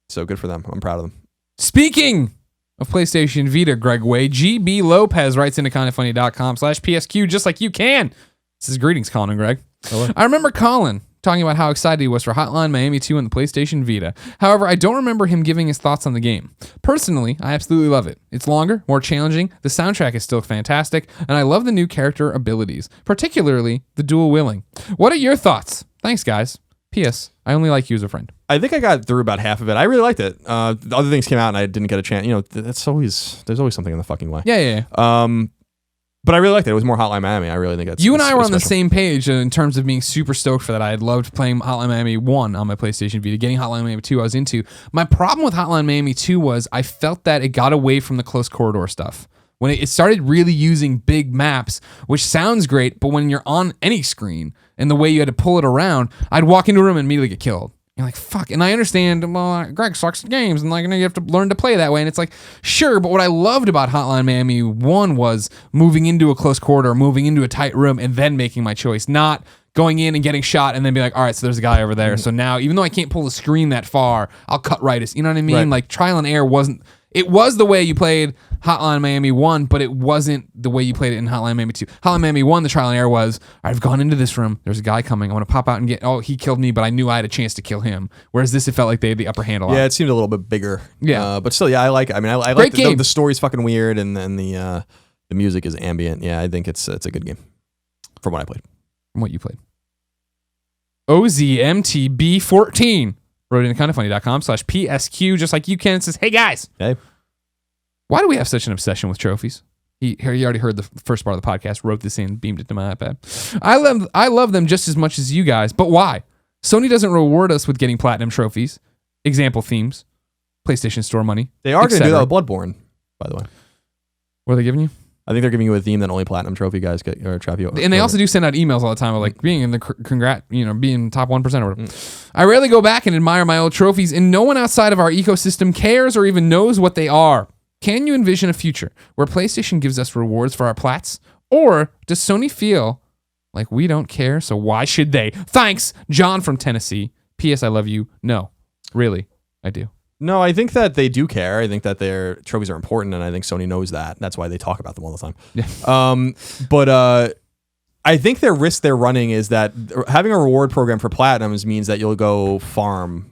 So good for them. I'm proud of them. Speaking of PlayStation Vita, Greg Way, GB Lopez writes into kindoffunny.com/PSQ just like you can. This is greetings, Colin and Greg. Hello. I remember Colin talking about how excited he was for Hotline Miami 2 on the PlayStation Vita. However, I don't remember him giving his thoughts on the game. Personally, I absolutely love it. It's longer, more challenging, the soundtrack is still fantastic, and I love the new character abilities, particularly the dual wielding. What are your thoughts? Thanks, guys. P.S. I only like you as a friend. I think I got through about half of it. I really liked it. The other things came out and I didn't get a chance. You know, there's always something in the fucking way. Yeah. But I really liked it. It was more Hotline Miami. I really think that's you and I were on the special. same page in terms of being super stoked for that. I had loved playing Hotline Miami 1 on my PlayStation Vita. Getting Hotline Miami 2 I was into. My problem with Hotline Miami 2 was I felt that it got away from the close corridor stuff. When it started really using big maps, which sounds great, but when you're on any screen and the way you had to pull it around, I'd walk into a room and immediately get killed. You're like, fuck. And I understand, well, Greg sucks at games, and like, you have to learn to play that way. And it's like, sure, but what I loved about Hotline Miami 1 was moving into a close corridor, moving into a tight room, and then making my choice, not going in and getting shot and then be like, all right, so there's a guy over there. So now, even though I can't pull the screen that far, I'll cut right. You know what I mean? Right. Like, trial and error wasn't... It was the way you played Hotline Miami 1, but it wasn't the way you played it in Hotline Miami 2. Hotline Miami 1, the trial and error was, I've gone into this room, there's a guy coming, I want to pop out and he killed me, but I knew I had a chance to kill him. Whereas this, it felt like they had the upper hand a lot. Yeah, it seemed a little bit bigger. Yeah. But still, I like it. I mean, I like the story's fucking weird, and then the music is ambient. Yeah, I think it's a good game from what I played. From what you played. OZMTB14 wrote into kindoffunny.com/PSQ just like you can. It says, hey guys. Hey. Why do we have such an obsession with trophies? He already heard the first part of the podcast, wrote this in, beamed it to my iPad. I love them just as much as you guys, but why? Sony doesn't reward us with getting platinum trophies. Example themes, PlayStation Store money. They are going to do that with Bloodborne, by the way. What are they giving you? I think they're giving you a theme that only platinum trophy guys get, or trophy. And they also do send out emails all the time of like being in the being top 1% or whatever. I rarely go back and admire my old trophies, and no one outside of our ecosystem cares or even knows what they are. Can you envision a future where PlayStation gives us rewards for our plats? Or does Sony feel like we don't care, so why should they? Thanks, John from Tennessee. P.S. I love you. No, really, I do. No, I think that they do care. I think that their trophies are important, and I think Sony knows that. That's why they talk about them all the time. Yeah. But I think their risk they're running is that having a reward program for platinums means that you'll go farm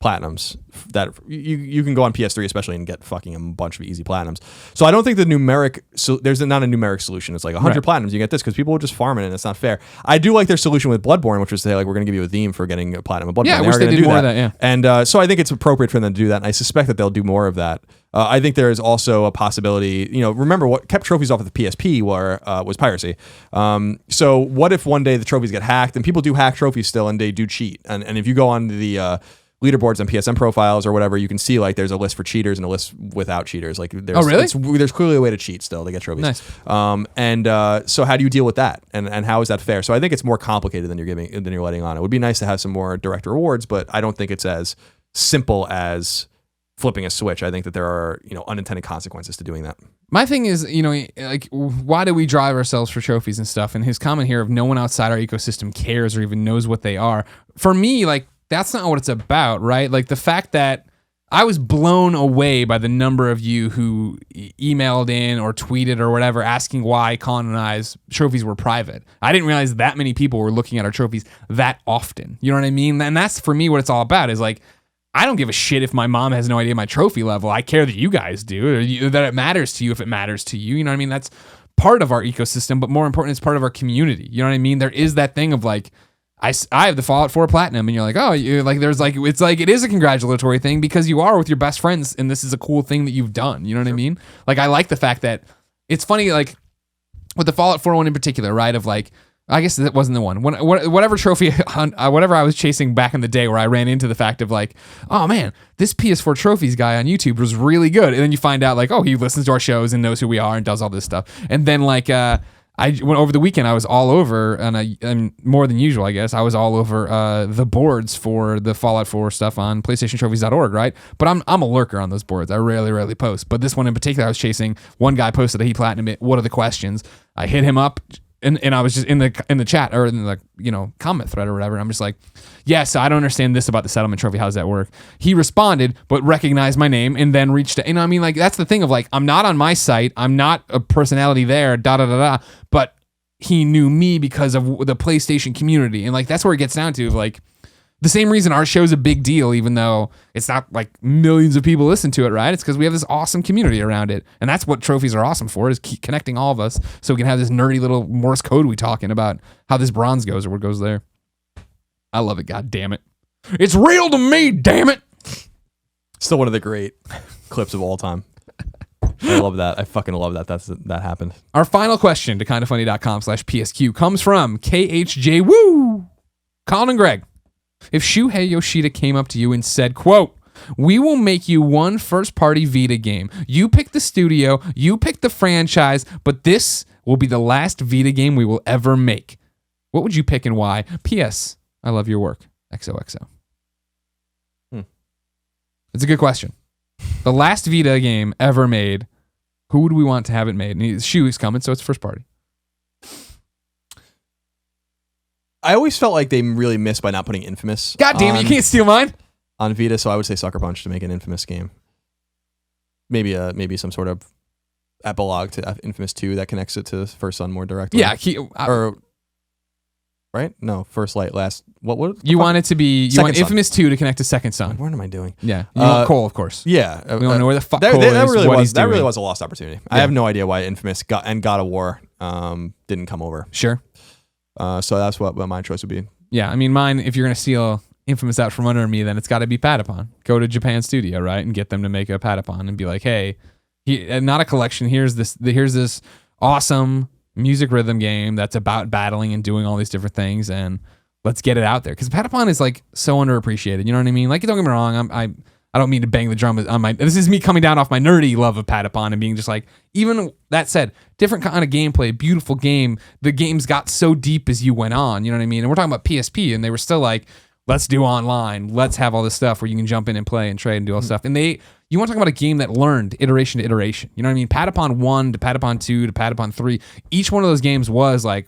platinums. That you can go on PS3 especially and get fucking a bunch of easy platinums. So I don't think the numeric there's not a numeric solution. It's like 100 platinums you get this because people will just farm it and it's not fair. I do like their solution with Bloodborne, which was to say like we're going to give you a theme for getting a platinum of Bloodborne. Yeah, I wish they did more of that. Yeah, and so I think it's appropriate for them to do that, and I suspect that they'll do more of that. I think there is also a possibility. Remember what kept trophies off of the PSP was piracy. So what if one day the trophies get hacked, and people do hack trophies still, and they do cheat, and if you go on the leaderboards and PSN profiles or whatever, you can see like there's a list for cheaters and a list without cheaters. Like, there's clearly a way to cheat still to get trophies. Nice. So how do you deal with that? And how is that fair? So I think it's more complicated than you're letting on. It would be nice to have some more direct rewards, but I don't think it's as simple as flipping a switch. I think that there are unintended consequences to doing that. My thing is, like, why do we drive ourselves for trophies and stuff? And his comment here of no one outside our ecosystem cares or even knows what they are. For me, like, that's not what it's about, right? Like the fact that I was blown away by the number of you who emailed in or tweeted or whatever asking why Colin and I's trophies were private. I didn't realize that many people were looking at our trophies that often. You know what I mean? And that's for me what it's all about is like, I don't give a shit if my mom has no idea my trophy level. I care that you guys do, or that it matters to you if it matters to you. You know what I mean? That's part of our ecosystem, but more important, it's part of our community. You know what I mean? There is that thing of like, I have the Fallout 4 Platinum, and you're like, oh, it is a congratulatory thing because you are with your best friends, and this is a cool thing that you've done. You know what I mean? Like, I like the fact that it's funny, like with the Fallout 4 one in particular, right? Of like, I guess that wasn't the one. Whatever trophy, whatever I was chasing back in the day, where I ran into the fact of like, oh man, this PS4 trophies guy on YouTube was really good, and then you find out like, oh, he listens to our shows and knows who we are and does all this stuff, and then like, I went over the weekend. I was all over, and more than usual, I guess. I was all over the boards for the Fallout 4 stuff on PlayStationTrophies.org, right? But I'm a lurker on those boards. I rarely post. But this one in particular, I was chasing. One guy posted that he platinumed it. What are the questions? I hit him up, and I was just in the chat or in the comment thread or whatever. And I'm just like, yes, I don't understand this about the settlement trophy. How does that work? He responded, but recognized my name and then reached out. I mean, like, that's the thing of like, I'm not on my site. I'm not a personality there, but he knew me because of the PlayStation community. And like, that's where it gets down to like the same reason our show's a big deal, even though it's not like millions of people listen to it, right? It's because we have this awesome community around it. And that's what trophies are awesome for, is keep connecting all of us so we can have this nerdy little Morse code we talking about how this bronze goes or what goes there. I love it, god damn it. It's real to me, damn it. Still one of the great clips of all time. I love that. I fucking love that that happened. Our final question to kindafunny.com/PSQ comes from KHJ Woo. Colin and Greg. If Shuhei Yoshida came up to you and said, quote, we will make you one first-party Vita game. You pick the studio, you pick the franchise, but this will be the last Vita game we will ever make. What would you pick and why? P.S. I love your work. XOXO. It's a good question. The last Vita game ever made, who would we want to have it made? And Shu's coming, so it's first party. I always felt like they really missed by not putting Infamous. God damn it, you can't steal mine. On Vita, so I would say Sucker Punch to make an Infamous game. Maybe some sort of epilogue to Infamous 2 that connects it to First Son more directly. Yeah, right? No, First Light, Last. What you want it to be? You want Infamous 2 to connect to Second Son. What am I doing? Yeah, you want Cole, of course. Yeah, we want to know where the fuck Cole is. That really was a lost opportunity. Yeah. I have no idea why Infamous and God of War didn't come over. Sure. So that's what my choice would be. Yeah, I mean, mine, if you're going to steal Infamous out from under me, then it's got to be Patapon. Go to Japan Studio, right, and get them to make a Patapon and be like, hey, not a collection. Here's this awesome music rhythm game that's about battling and doing all these different things, and let's get it out there. Because Patapon is like so underappreciated. You know what I mean? Like, don't get me wrong. I don't mean to bang the drum on my. This is me coming down off my nerdy love of Patapon and being just like, even that said, different kind of gameplay, beautiful game. The games got so deep as you went on. You know what I mean? And we're talking about PSP, and they were still like, let's do online. Let's have all this stuff where you can jump in and play and trade and do all this stuff. And you want to talk about a game that learned iteration to iteration. You know what I mean? Patapon 1 to Patapon 2 to Patapon 3. Each one of those games was like,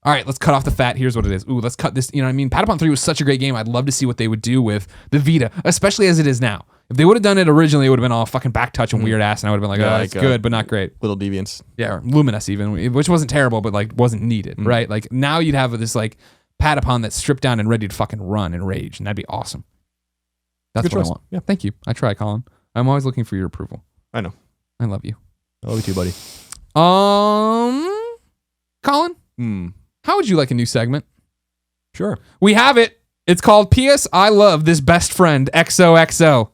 all right, let's cut off the fat. Here's what it is. Ooh, let's cut this. You know what I mean? Patapon 3 was such a great game. I'd love to see what they would do with the Vita, especially as it is now. If they would have done it originally, it would have been all fucking back touch and weird ass, and I would have been like, oh, it's good, but not great. Little deviants. Yeah, or Luminous even, which wasn't terrible, but like wasn't needed, right? Like now you'd have this like Patapon that's stripped down and ready to fucking run and rage, and that'd be awesome. That's Good what choice. I want. Yeah. Thank you. I try, Colin. I'm always looking for your approval. I know. I love you. I love you too, buddy. Colin, how would you like a new segment? Sure. We have it. It's called P.S. I Love This Best Friend, XOXO.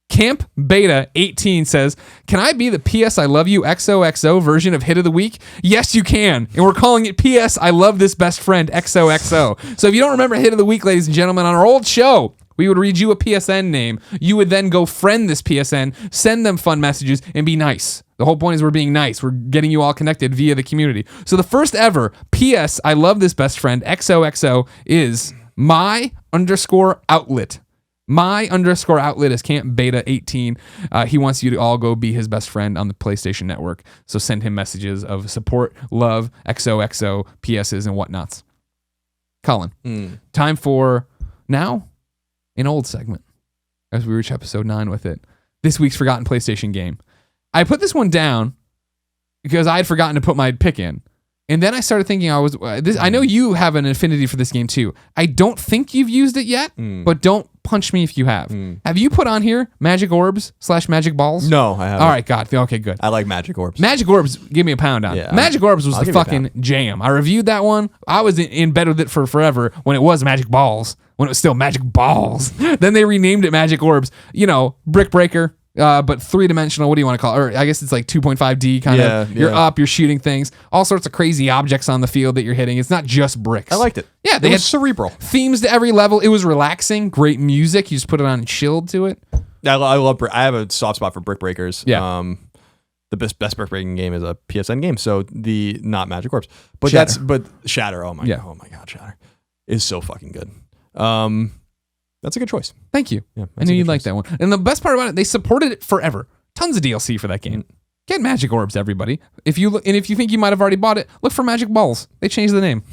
Camp Beta 18 says, can I be the P.S. I Love You XOXO version of Hit of the Week? Yes, you can. And we're calling it P.S. I Love This Best Friend, XOXO. So if you don't remember Hit of the Week, ladies and gentlemen, on our old show, we would read you a PSN name. You would then go friend this PSN, send them fun messages, and be nice. The whole point is we're being nice. We're getting you all connected via the community. So the first ever P.S. I Love This Best Friend, XOXO, is my_outlet. My_outlet is Camp Beta 18. He wants you to all go be his best friend on the PlayStation Network. So send him messages of support, love, XOXO, PSs, and whatnots. Colin, time for now an old segment as we reach episode 9 with it. This week's Forgotten PlayStation Game. I put this one down because I had forgotten to put my pick in. And then I started thinking I know you have an affinity for this game too. I don't think you've used it yet, but don't punch me if you have. Have you put on here Magic Orbs / Magic Balls? No, I haven't. All right, God. Okay, good. I like Magic Orbs. Magic Orbs, give me a pound on. Yeah, Magic Orbs was I'll the give you a fucking jam. I reviewed that one. I was in bed with it for forever when it was Magic Balls, when it was still Magic Balls. Then they renamed it Magic Orbs. You know, Brick Breaker. But 3-dimensional, what do you want to call it? Or I guess it's like 2.5D kind of. You're up, you're shooting things, all sorts of crazy objects on the field that you're hitting. It's not just bricks. I liked it. Yeah, It was cerebral. themes to every level. It was relaxing, great music. You just put it on and chilled to it. I love brick. I have a soft spot for Brick Breakers. Yeah. The best brick breaking game is a PSN game, so not Magic Orbs. But Shatter. Shatter. Oh my god, Shatter is so fucking good. That's a good choice. Thank you. Yeah, I knew you'd like that one. And the best part about it, they supported it forever. Tons of DLC for that game. Get Magic Orbs, everybody. If you think you might have already bought it, look for Magic Balls. They changed the name.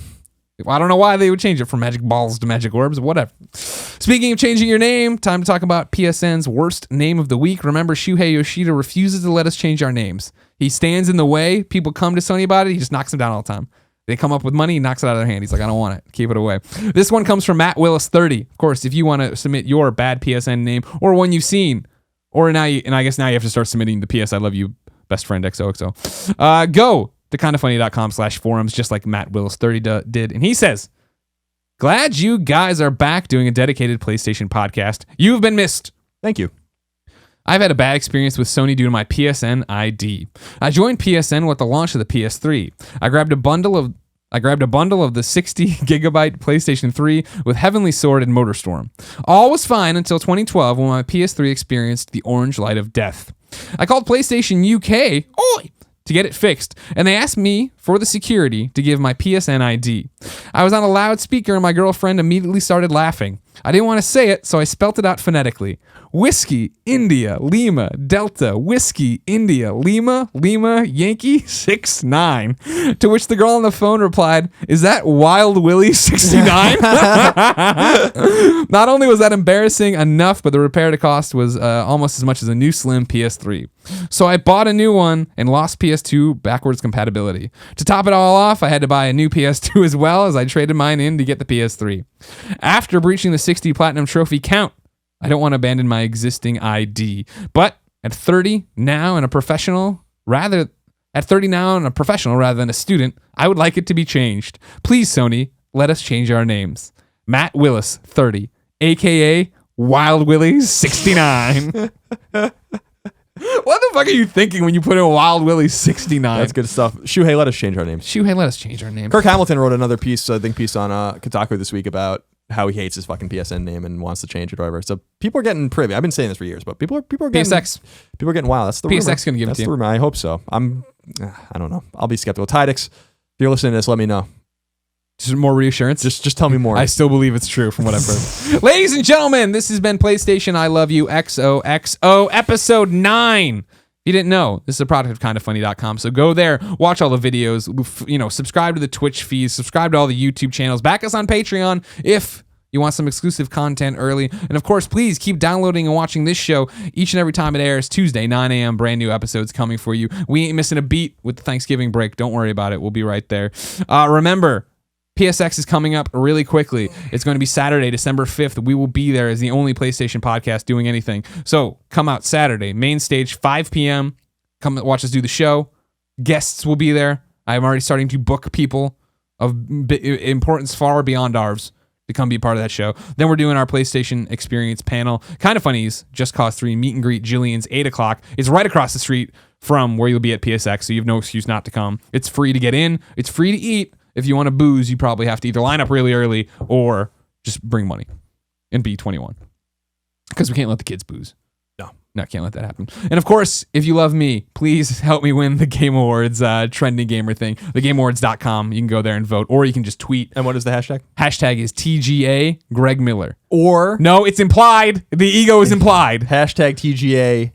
Well, I don't know why they would change it from Magic Balls to Magic Orbs, whatever. Speaking of changing your name, time to talk about PSN's worst name of the week. Remember, Shuhei Yoshida refuses to let us change our names. He stands in the way. People come to Sony about it. He just knocks them down all the time. They come up with money, he knocks it out of their hand. He's like, I don't want it. Keep it away. This one comes from Matt Willis 30. Of course, if you want to submit your bad PSN name or one you've seen, or now I guess now you have to start submitting the PS I Love You Best Friend XOXO. Go to kindafunny.com/forums, just like Matt Willis 30 did. And he says, glad you guys are back doing a dedicated PlayStation podcast. You've been missed. Thank you. I've had a bad experience with Sony due to my PSN ID. I joined PSN with the launch of the PS3. I grabbed a bundle of the 60 gigabyte PlayStation 3 with Heavenly Sword and Motorstorm. All was fine until 2012 when my PS3 experienced the orange light of death. I called PlayStation UK to get it fixed, and they asked me for the security to give my PSN ID. I was on a loudspeaker and my girlfriend immediately started laughing. I didn't want to say it, so I spelt it out phonetically. Whiskey, India, Lima, Delta, Whiskey, India, Lima, Lima, Yankee, 69. To which the girl on the phone replied, is that Wild Willie 69? Not only was that embarrassing enough, but the repair to cost was almost as much as a new slim PS3. So I bought a new one and lost PS2 backwards compatibility. To top it all off, I had to buy a new PS2 as well, as I traded mine in to get the PS3. After breaching the 60 platinum trophy count, I don't want to abandon my existing ID, but at 30 now and a professional rather than a student, I would like it to be changed. Please, Sony, let us change our names. Matt Willis, 30, aka Wild Willie, 69. What the fuck are you thinking when you put in Wild Willie 69? That's good stuff. Shuhei, let us change our names. Shuhei, let us change our name. Kirk Hamilton wrote another piece on Kotaku this week about how he hates his fucking PSN name and wants to change it or whatever. So people are getting privy. I've been saying this for years, but people are getting PSX. People are getting wild. That's the rumor. PSX gonna give it to you. That's the rumor. I hope so. I don't know. I'll be skeptical. Tidix, if you're listening to this, let me know. Just more reassurance. Just tell me more. I still believe it's true from what I've heard. Ladies and gentlemen, this has been PlayStation I Love You XOXO episode 9. If you didn't know, this is a product of kindafunny.com. So go there, watch all the videos, subscribe to the Twitch feeds, subscribe to all the YouTube channels, back us on Patreon if you want some exclusive content early. And of course, please keep downloading and watching this show each and every time it airs. Tuesday, 9 a.m., brand new episodes coming for you. We ain't missing a beat with the Thanksgiving break. Don't worry about it. We'll be right there. Remember, PSX is coming up really quickly. It's going to be Saturday, December 5th. We will be there as the only PlayStation podcast doing anything. So come out Saturday, main stage, 5 p.m. Come watch us do the show. Guests will be there. I'm already starting to book people of importance far beyond ours to come be a part of that show. Then we're doing our PlayStation Experience panel. Kind of Funny's Just Cause 3 meet and greet Jillian's 8 o'clock. It's right across the street from where you'll be at PSX, so you have no excuse not to come. It's free to get in. It's free to eat. If you want to booze, you probably have to either line up really early or just bring money and be 21. Because we can't let the kids booze. No, can't let that happen. And of course, if you love me, please help me win the Game Awards trending gamer thing. TheGameAwards.com. You can go there and vote, or you can just tweet. And what is the hashtag? Hashtag is TGA Greg Miller. Or no, it's implied. The ego is implied. Hashtag TGA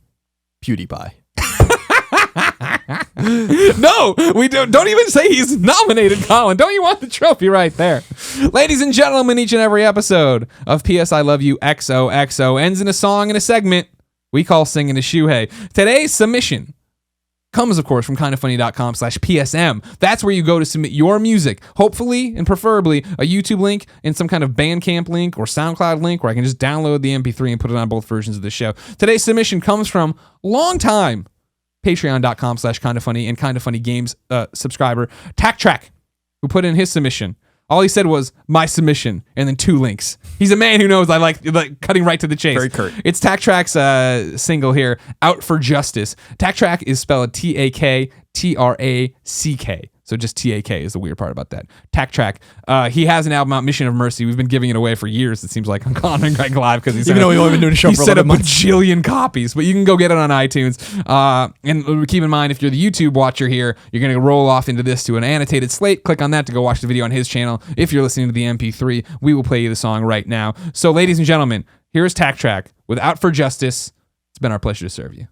PewDiePie. No, we don't even say he's nominated, Colin. Don't you want the trophy right there? Ladies and gentlemen, each and every episode of PS I Love You XOXO ends in a song and a segment we call Singing to Shuhei. Today's submission comes, of course, from kindafunny.com/PSM. That's where you go to submit your music. Hopefully and preferably a YouTube link and some kind of Bandcamp link or SoundCloud link where I can just download the MP3 and put it on both versions of the show. Today's submission comes from longtime patreon.com/kindafunny and kindafunny games subscriber Tack Track, who put in his submission. All he said was my submission and then 2 links. He's a man who knows I like cutting right to the chase. Very curt. It's Tack Track's single here, Out for Justice. Tack Track is spelled TAKTRACK. So just TAK is the weird part about that. Tack Track. He has an album out, Mission of Mercy. We've been giving it away for years, it seems like, on Colin and Greg Live, because even though we've only been doing a show for a bajillion copies, but you can go get it on iTunes. And keep in mind, if you're the YouTube watcher here, you're going to roll off into this to an annotated slate. Click on that to go watch the video on his channel. If you're listening to the MP3, we will play you the song right now. So, ladies and gentlemen, here is Tack Track with Out for Justice. It's been our pleasure to serve you.